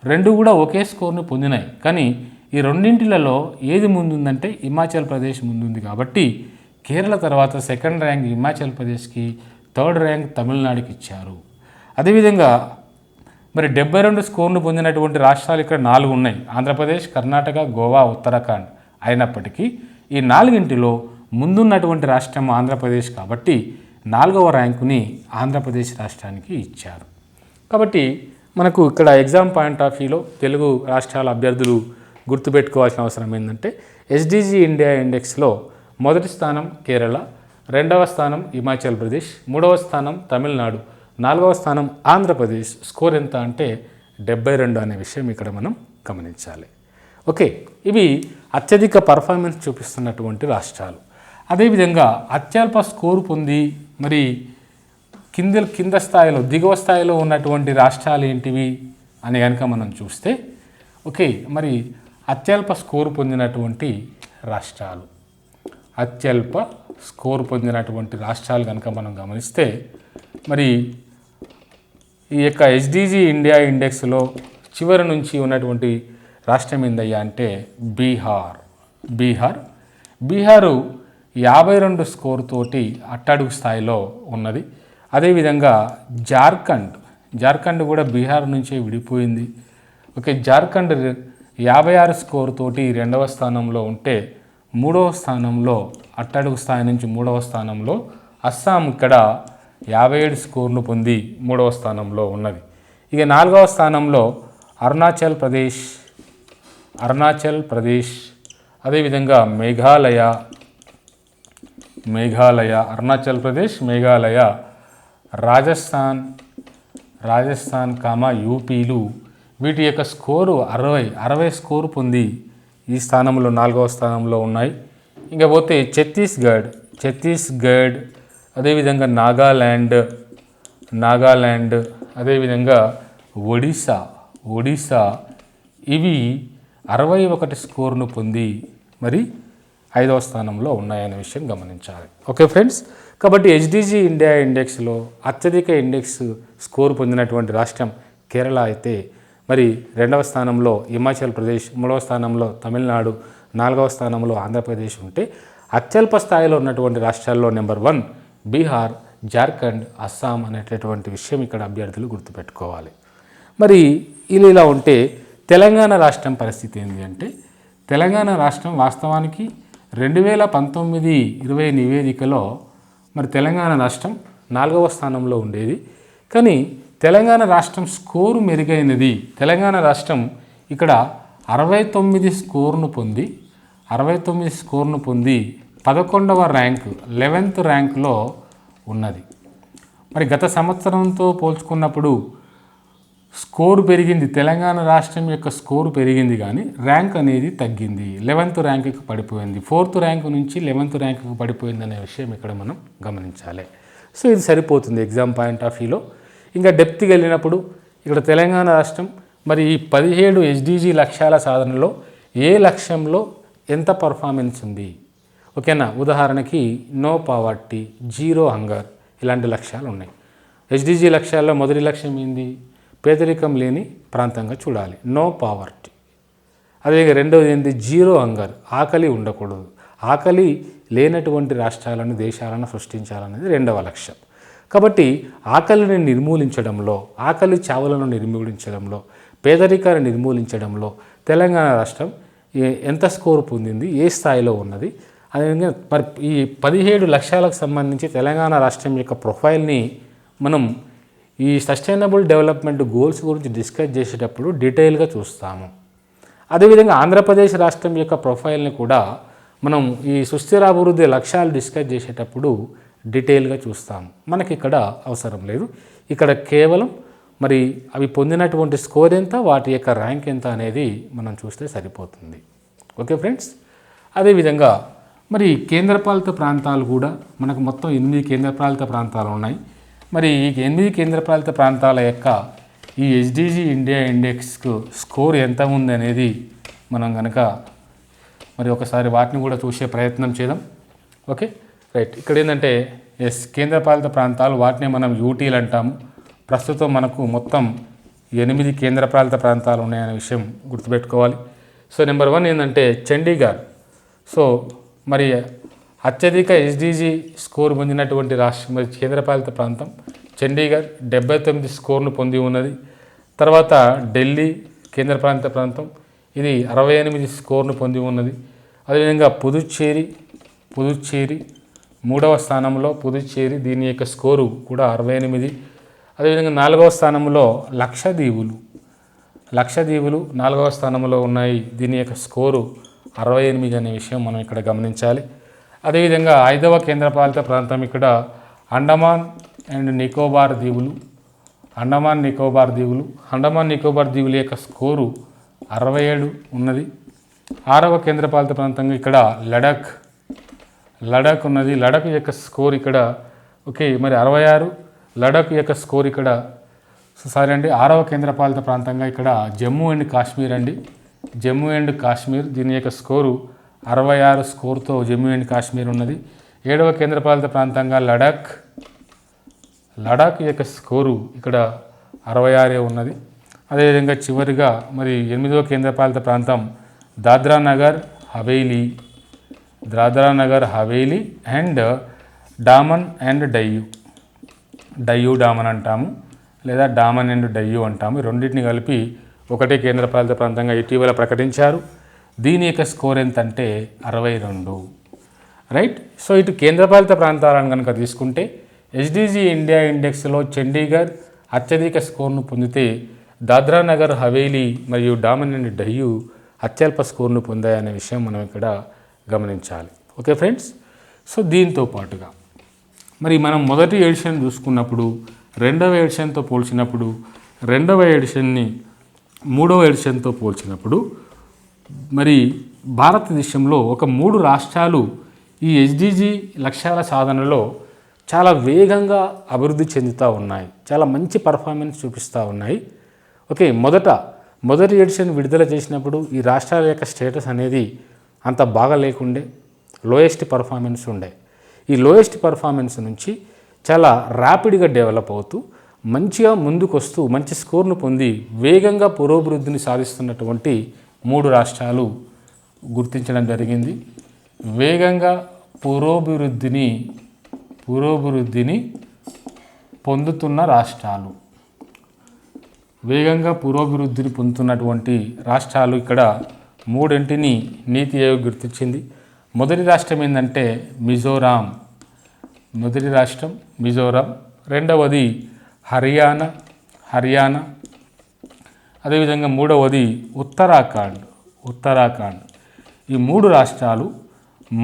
2 కూడా ఒకే స్కోర్ని పొందినాయి. కానీ ఈ రెండింటిలలో ఏది ముందుందంటే హిమాచల్ ప్రదేశ్ ముందుంది. కాబట్టి కేరళ తర్వాత సెకండ్ ర్యాంక్ హిమాచల్ ప్రదేశ్కి, థర్డ్ ర్యాంక్ తమిళనాడుకి ఇచ్చారు. అదేవిధంగా 72 స్కోర్ను పొందినటువంటి రాష్ట్రాలు ఇక్కడ 4 ఉన్నాయి, ఆంధ్రప్రదేశ్, కర్ణాటక, గోవా, ఉత్తరాఖండ్. అయినప్పటికీ ఈ 4ంటిలో ముందున్నటువంటి రాష్ట్రం ఆంధ్రప్రదేశ్ కాబట్టి 4వ ర్యాంకుని ఆంధ్రప్రదేశ్ రాష్ట్రానికి ఇచ్చారు. కాబట్టి మనకు ఇక్కడ ఎగ్జామ్ పాయింట్ ఆఫ్ వ్యూలో తెలుగు రాష్ట్రాల అభ్యర్థులు గుర్తుపెట్టుకోవాల్సిన అవసరం ఏంటంటే హెచ్డిజి ఇండియా ఇండెక్స్లో మొదటి స్థానం కేరళ, 2వ స్థానం హిమాచల్ ప్రదేశ్, 3వ స్థానం తమిళనాడు, 4వ స్థానం ఆంధ్రప్రదేశ్. స్కోర్ ఎంత అంటే 72 అనే విషయం ఇక్కడ మనం గమనించాలి. ఓకే, ఇవి అత్యధిక పర్ఫార్మెన్స్ చూపిస్తున్నటువంటి రాష్ట్రాలు. అదేవిధంగా అత్యల్ప స్కోరు పొంది కింద స్థాయిలో దిగువ స్థాయిలో ఉన్నటువంటి రాష్ట్రాలు ఏంటివి అని కనుక మనం చూస్తే, ఓకే, అత్యల్ప స్కోరు పొందినటువంటి రాష్ట్రాలు కనుక మనం గమనిస్తే ఈ యొక్క హెచ్డిజి ఇండియా ఇండెక్స్లో చివరి నుంచి ఉన్నటువంటి రాష్ట్రం ఏందయ్యా అంటే బీహారు 52 స్కోర్ తోటి అట్టడుగు స్థాయిలో ఉన్నది. అదేవిధంగా జార్ఖండ్ కూడా బీహార్ నుంచే విడిపోయింది. ఓకే, జార్ఖండ్ 56 స్కోర్ తోటి 2వ స్థానంలో ఉంటే 3వ స్థానంలో అట్టడుగు స్థాయి నుంచి 3వ స్థానంలో అస్సాం ఇక్కడ 57 స్కోర్ను పొంది 3వ స్థానంలో ఉన్నది. ఇక 4వ స్థానంలో అరుణాచల్ ప్రదేశ్, అదేవిధంగా అరుణాచల్ ప్రదేశ్, మేఘాలయ, రాజస్థాన్ యూపీలు వీటి యొక్క స్కోరు 60 స్కోరు పొంది ఈ స్థానంలో 4వ స్థానంలో ఉన్నాయి. ఇంకా పోతే ఛత్తీస్గఢ్, అదేవిధంగా నాగాల్యాండ్, అదేవిధంగా ఒడిశా ఇవి 61 స్కోర్ను పొంది 5వ స్థానంలో ఉన్నాయనే విషయం గమనించాలి. ఓకే ఫ్రెండ్స్, కాబట్టి హెచ్డిజి ఇండియా ఇండెక్స్లో అత్యధిక ఇండెక్స్ స్కోర్ పొందినటువంటి రాష్ట్రం కేరళ అయితే 2వ స్థానంలో హిమాచల్ ప్రదేశ్, 3వ స్థానంలో తమిళనాడు, 4వ స్థానంలో ఆంధ్రప్రదేశ్ ఉంటే అత్యల్ప స్థాయిలో ఉన్నటువంటి రాష్ట్రాల్లో నెంబర్ 1 బీహార్, జార్ఖండ్, అస్సాం అనేటటువంటి విషయం ఇక్కడ అభ్యర్థులు గుర్తుపెట్టుకోవాలి. ఇలా ఉంటే తెలంగాణ రాష్ట్రం పరిస్థితి ఏంటి అంటే, తెలంగాణ రాష్ట్రం వాస్తవానికి 2019-20 నివేదికలో తెలంగాణ రాష్ట్రం 4వ స్థానంలో ఉండేది. కానీ తెలంగాణ రాష్ట్రం స్కోరు మెరుగైనది. తెలంగాణ రాష్ట్రం ఇక్కడ 69 స్కోర్ను పొంది 11వ ర్యాంకు 11th ర్యాంకులో ఉన్నది. గత సంవత్సరంతో పోల్చుకున్నప్పుడు స్కోరు పెరిగింది, తెలంగాణ రాష్ట్రం యొక్క స్కోరు పెరిగింది, కానీ ర్యాంక్ అనేది తగ్గింది, 11th ర్యాంకుకి పడిపోయింది. 4th ర్యాంకు నుంచి 11th ర్యాంకుకి పడిపోయింది అనే విషయం ఇక్కడ మనం గమనించాలి. సో ఇది సరిపోతుంది ఎగ్జామ్ పాయింట్ ఆఫ్ వ్యూలో. ఇంకా డెప్త్కి వెళ్ళినప్పుడు ఇక్కడ తెలంగాణ రాష్ట్రం ఈ 17 హెచ్డిజి లక్ష్యాల సాధనలో ఏ లక్ష్యంలో ఎంత పర్ఫార్మెన్స్ ఉంది, ఓకేనా. ఉదాహరణకి నో పావర్టీ, జీరో హంగర్ ఇలాంటి లక్ష్యాలు ఉన్నాయి. హెచ్డిజి లక్ష్యాల్లో మొదటి లక్ష్యం ఏంది, పేదరికం లేని ప్రాంతంగా చూడాలి, నో పావర్టీ. అదేవిధంగా రెండవది ఏంటి, జీరో హంగర్, ఆకలి ఉండకూడదు. ఆకలి లేనటువంటి రాష్ట్రాలను దేశాలను సృష్టించాలనేది రెండవ లక్ష్యం. కాబట్టి ఆకలిని నిర్మూలించడంలో, ఆకలి చావులను నిర్మూలించడంలో, పేదరికాన్ని నిర్మూలించడంలో తెలంగాణ రాష్ట్రం ఎంత స్కోర్ పొందింది, ఏ స్థాయిలో ఉన్నది, అదేవిధంగా మరి ఈ 17 లక్ష్యాలకు సంబంధించి తెలంగాణ రాష్ట్రం యొక్క ప్రొఫైల్ని మనం ఈ సస్టైనబుల్ డెవలప్మెంట్ గోల్స్ గురించి డిస్కస్ చేసేటప్పుడు డీటెయిల్గా చూస్తాము. అదేవిధంగా ఆంధ్రప్రదేశ్ రాష్ట్రం యొక్క ప్రొఫైల్ని కూడా మనం ఈ సుస్థిర అభివృద్ధి లక్ష్యాలు డిస్కస్ చేసేటప్పుడు డీటెయిల్గా చూస్తాము. మనకి ఇక్కడ అవసరం లేదు. ఇక్కడ కేవలం మరి అవి పొందినటువంటి స్కోర్ ఎంత, వాటి యొక్క ర్యాంక్ ఎంత అనేది మనం చూస్తే సరిపోతుంది. Okay friends. అదేవిధంగా మరి కేంద్రపాలిత ప్రాంతాలు కూడా మనకు మొత్తం 8 కేంద్రపాలిత ప్రాంతాలు ఉన్నాయి. మరి ఈ 8 కేంద్రపాలిత ప్రాంతాల యొక్క ఈ ఎస్డిజి ఇండియా ఇండెక్స్కు స్కోర్ ఎంత ఉంది అనేది మనం కనుక మరి ఒకసారి వాటిని కూడా చూసే ప్రయత్నం చేద్దాం. Okay right. ఇక్కడ ఏంటంటే కేంద్రపాలిత ప్రాంతాలు, వాటిని మనం యూటీలు అంటాము. ప్రస్తుతం మనకు మొత్తం 8 కేంద్రపాలిత ప్రాంతాలు ఉన్నాయనే విషయం గుర్తుపెట్టుకోవాలి. సో నెంబర్ 1 ఏంటంటే చండీగఢ్. సో మరి అత్యధిక ఎస్డిజి స్కోర్ పొందినటువంటి రాష్ట్రం మరి కేంద్రపాలిత ప్రాంతం చండీగఢ్ 79 స్కోర్ను పొంది ఉన్నది. తర్వాత ఢిల్లీ కేంద్రపాలిత ప్రాంతం, ఇది 68 స్కోర్ను పొంది ఉన్నది. అదేవిధంగా పుదుచ్చేరి 3వ స్థానంలో పుదుచ్చేరి, దీని యొక్క స్కోరు కూడా 68. అదేవిధంగా 4వ స్థానంలో లక్షద్వీపులు 4వ స్థానంలో ఉన్నాయి. దీని యొక్క స్కోరు 68 అనే విషయం మనం ఇక్కడ గమనించాలి. అదేవిధంగా 5వ కేంద్రపాలిత ప్రాంతం ఇక్కడ అండమాన్ నికోబార్ దీవులు. అండమాన్ నికోబార్ దీవుల యొక్క స్కోరు 67 ఉన్నది. 6వ కేంద్రపాలిత ప్రాంతంగా ఇక్కడ లడాక్ ఉన్నది. లడాక్ యొక్క స్కోర్ ఇక్కడ ఓకే మరి 66. లడాక్ యొక్క స్కోర్ ఇక్కడ సరే అండి. 6వ కేంద్రపాలిత ప్రాంతంగా ఇక్కడ జమ్మూ అండ్ కాశ్మీర్, దీని యొక్క స్కోరు 66 స్కోర్తో జమ్మూ అండ్ కాశ్మీర్ ఉన్నది. 7వ కేంద్రపాలిత ప్రాంతంగా లడాక్ యొక్క స్కోరు ఇక్కడ 66 ఉన్నది. అదేవిధంగా చివరిగా మరి 8వ కేంద్రపాలిత ప్రాంతం దాద్రా నగర్ హవేలీ అండ్ డామన్ అండ్ డామన్ అంటాము, లేదా డామన్ అండ్ డయ్యూ అంటాము. రెండింటిని కలిపి ఒకటే కేంద్రపాలిత ప్రాంతంగా ఇటీవల ప్రకటించారు. దీని యొక్క స్కోర్ ఎంతంటే 62. రైట్. సో ఇటు కేంద్రపాలిత ప్రాంతాలను కనుక తీసుకుంటే ఎస్డిజి ఇండియా ఇండెక్స్లో చండీగఢ్ అత్యధిక స్కోర్ను పొందితే దాద్రా నగర్ హవేలీ మరియు డామన్ అండ్ డయ్యూ అత్యల్ప స్కోర్ను పొందాయనే విషయం మనం ఇక్కడ గమనించాలి. Okay friends. సో దీంతో పాటుగా మరి మనం మొదటి ఎడిషన్ చూసుకున్నప్పుడు, రెండవ ఎడిషన్తో పోల్చినప్పుడు, రెండవ ఎడిషన్ని 3వ ఎడిషన్తో పోల్చినప్పుడు మరి భారతదేశంలో ఒక 3 రాష్ట్రాలు ఈ ఎస్డిజి లక్ష్యాల సాధనలో చాలా వేగంగా అభివృద్ధి చెందుతూ ఉన్నాయి, చాలా మంచి పర్ఫార్మెన్స్ చూపిస్తూ ఉన్నాయి. ఓకే మొదటి ఎడిషన్ విడుదల చేసినప్పుడు ఈ రాష్ట్రాల యొక్క స్టేటస్ అనేది అంత బాగా లేకుండే, లోయెస్ట్ పర్ఫార్మెన్స్ ఉండే. ఈ లోయెస్ట్ పర్ఫార్మెన్స్ నుంచి చాలా ర్యాపిడ్గా డెవలప్ అవుతూ మంచిగా ముందుకు వస్తూ మంచి స్కోర్ను పొంది వేగంగా పురోభివృద్ధిని సాధిస్తున్నటువంటి 3 రాష్ట్రాలు గుర్తించడం జరిగింది. వేగంగా పురోభివృద్ధిని పొందుతున్న రాష్ట్రాలు, వేగంగా పురోభివృద్ధిని పొందుతున్నటువంటి రాష్ట్రాలు ఇక్కడ 3 నీతి ఆయోగ్ గుర్తించింది. మొదటి రాష్ట్రం ఏంటంటే మిజోరాం, రెండవది హర్యానా, అదేవిధంగా 3వది ఉత్తరాఖండ్. ఈ 3 రాష్ట్రాలు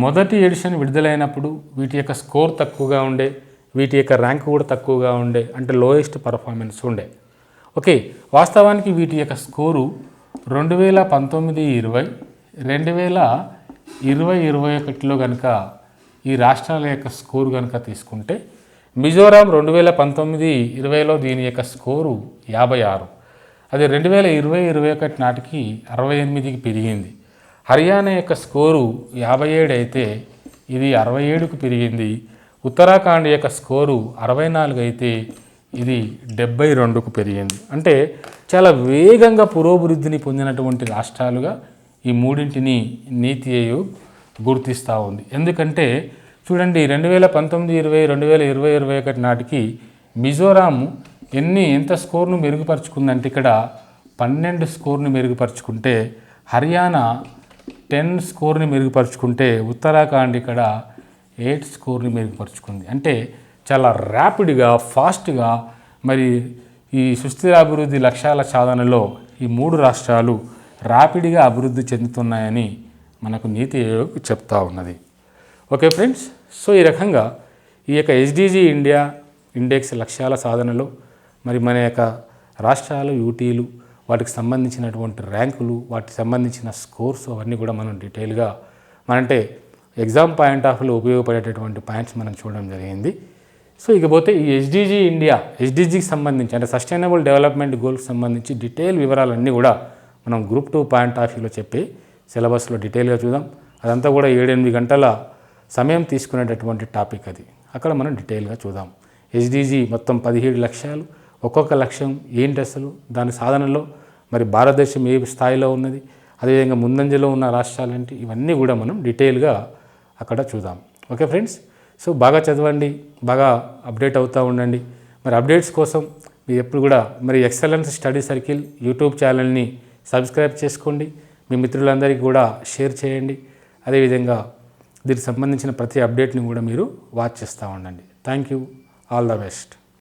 మొదటి ఎడిషన్ విడుదలైనప్పుడు వీటి యొక్క స్కోర్ తక్కువగా ఉండే, వీటి యొక్క ర్యాంక్ కూడా తక్కువగా ఉండే, అంటే లోయెస్ట్ పర్ఫార్మెన్స్ ఉండే. ఓకే, వాస్తవానికి వీటి యొక్క స్కోరు 2019-20, 2020-21లో కనుక ఈ రాష్ట్రాల యొక్క స్కోరు కనుక తీసుకుంటే మిజోరాం 2019-20లో దీని యొక్క స్కోరు 56, అది 2020-21 నాటికి 68కి పెరిగింది. హర్యానా యొక్క స్కోరు 57 అయితే ఇది 67కు పెరిగింది. ఉత్తరాఖండ్ యొక్క స్కోరు 64 అయితే ఇది 72కు పెరిగింది. అంటే చాలా వేగంగా పురోభివృద్ధిని పొందినటువంటి రాష్ట్రాలుగా ఈ 3 నీతి ఆయోగ్ గుర్తిస్తూ ఉంది. ఎందుకంటే చూడండి 2019, 20, 2020, 2021 నాటికి మిజోరాం ఎంత స్కోర్ను మెరుగుపరుచుకుందంటే ఇక్కడ 12 స్కోర్ని మెరుగుపరుచుకుంటే, హర్యానా 10 స్కోర్ని మెరుగుపరుచుకుంటే, ఉత్తరాఖండ్ ఇక్కడ 8 స్కోర్ని మెరుగుపరుచుకుంది. అంటే చాలా ర్యాపిడ్గా ఫాస్ట్గా మరి ఈ సుస్థిర అభివృద్ధి లక్ష్యాల సాధనలో ఈ 3 రాష్ట్రాలు ర్యాపిడ్గా అభివృద్ధి చెందుతున్నాయని మనకు నీతి ఆయోగ్ చెప్తా ఉన్నది. ఓకే ఫ్రెండ్స్, సో ఈ రకంగా ఈ యొక్క ఎస్డిజి ఇండియా ఇండెక్స్ లక్ష్యాల సాధనలో మరి మన యొక్క రాష్ట్రాలు యూటీలు వాటికి సంబంధించినటువంటి ర్యాంకులు, వాటికి సంబంధించిన స్కోర్స్ అవన్నీ కూడా మనం డీటెయిల్గా అంటే ఎగ్జామ్ పాయింట్ ఆఫ్ వ్యూలో ఉపయోగపడేటటువంటి పాయింట్స్ మనం చూడడం జరిగింది. సో ఇకపోతే ఈ ఎస్డిజికి సంబంధించి అంటే సస్టైనబుల్ డెవలప్మెంట్ గోల్కి సంబంధించి డీటెయిల్ వివరాలన్నీ కూడా మనం గ్రూప్ 2 పాయింట్ ఆఫ్ వ్యూలో చెప్పి సిలబస్లో డీటెయిల్గా చూద్దాం. అదంతా కూడా 7-8 గంటల సమయం తీసుకునేటటువంటి టాపిక్ అది. అక్కడ మనం డీటెయిల్గా చూద్దాం. ఎస్డిజి మొత్తం 17 లక్ష్యాలు, ఒక్కొక్క లక్ష్యం ఏంటి అసలు, దాని సాధనలో మరి భారతదేశం ఏ స్థాయిలో ఉన్నది, అదేవిధంగా ముందంజలో ఉన్న రాష్ట్రాలు ఏంటి, ఇవన్నీ కూడా మనం డీటెయిల్గా అక్కడ చూద్దాం. ఓకే ఫ్రెండ్స్, సో బాగా చదవండి, బాగా అప్డేట్ అవుతూ ఉండండి. మరి అప్డేట్స్ కోసం మీరు ఎప్పుడు కూడా మరి ఎక్సలెన్స్ స్టడీ సర్కిల్ యూట్యూబ్ ఛానల్ని సబ్స్క్రైబ్ చేసుకోండి. మీ మిత్రులందరికీ కూడా షేర్ చేయండి. అదేవిధంగా దీనికి సంబంధించిన ప్రతి అప్డేట్ని కూడా మీరు వాచ్ చేస్తూ ఉండండి. Thank you, all the best.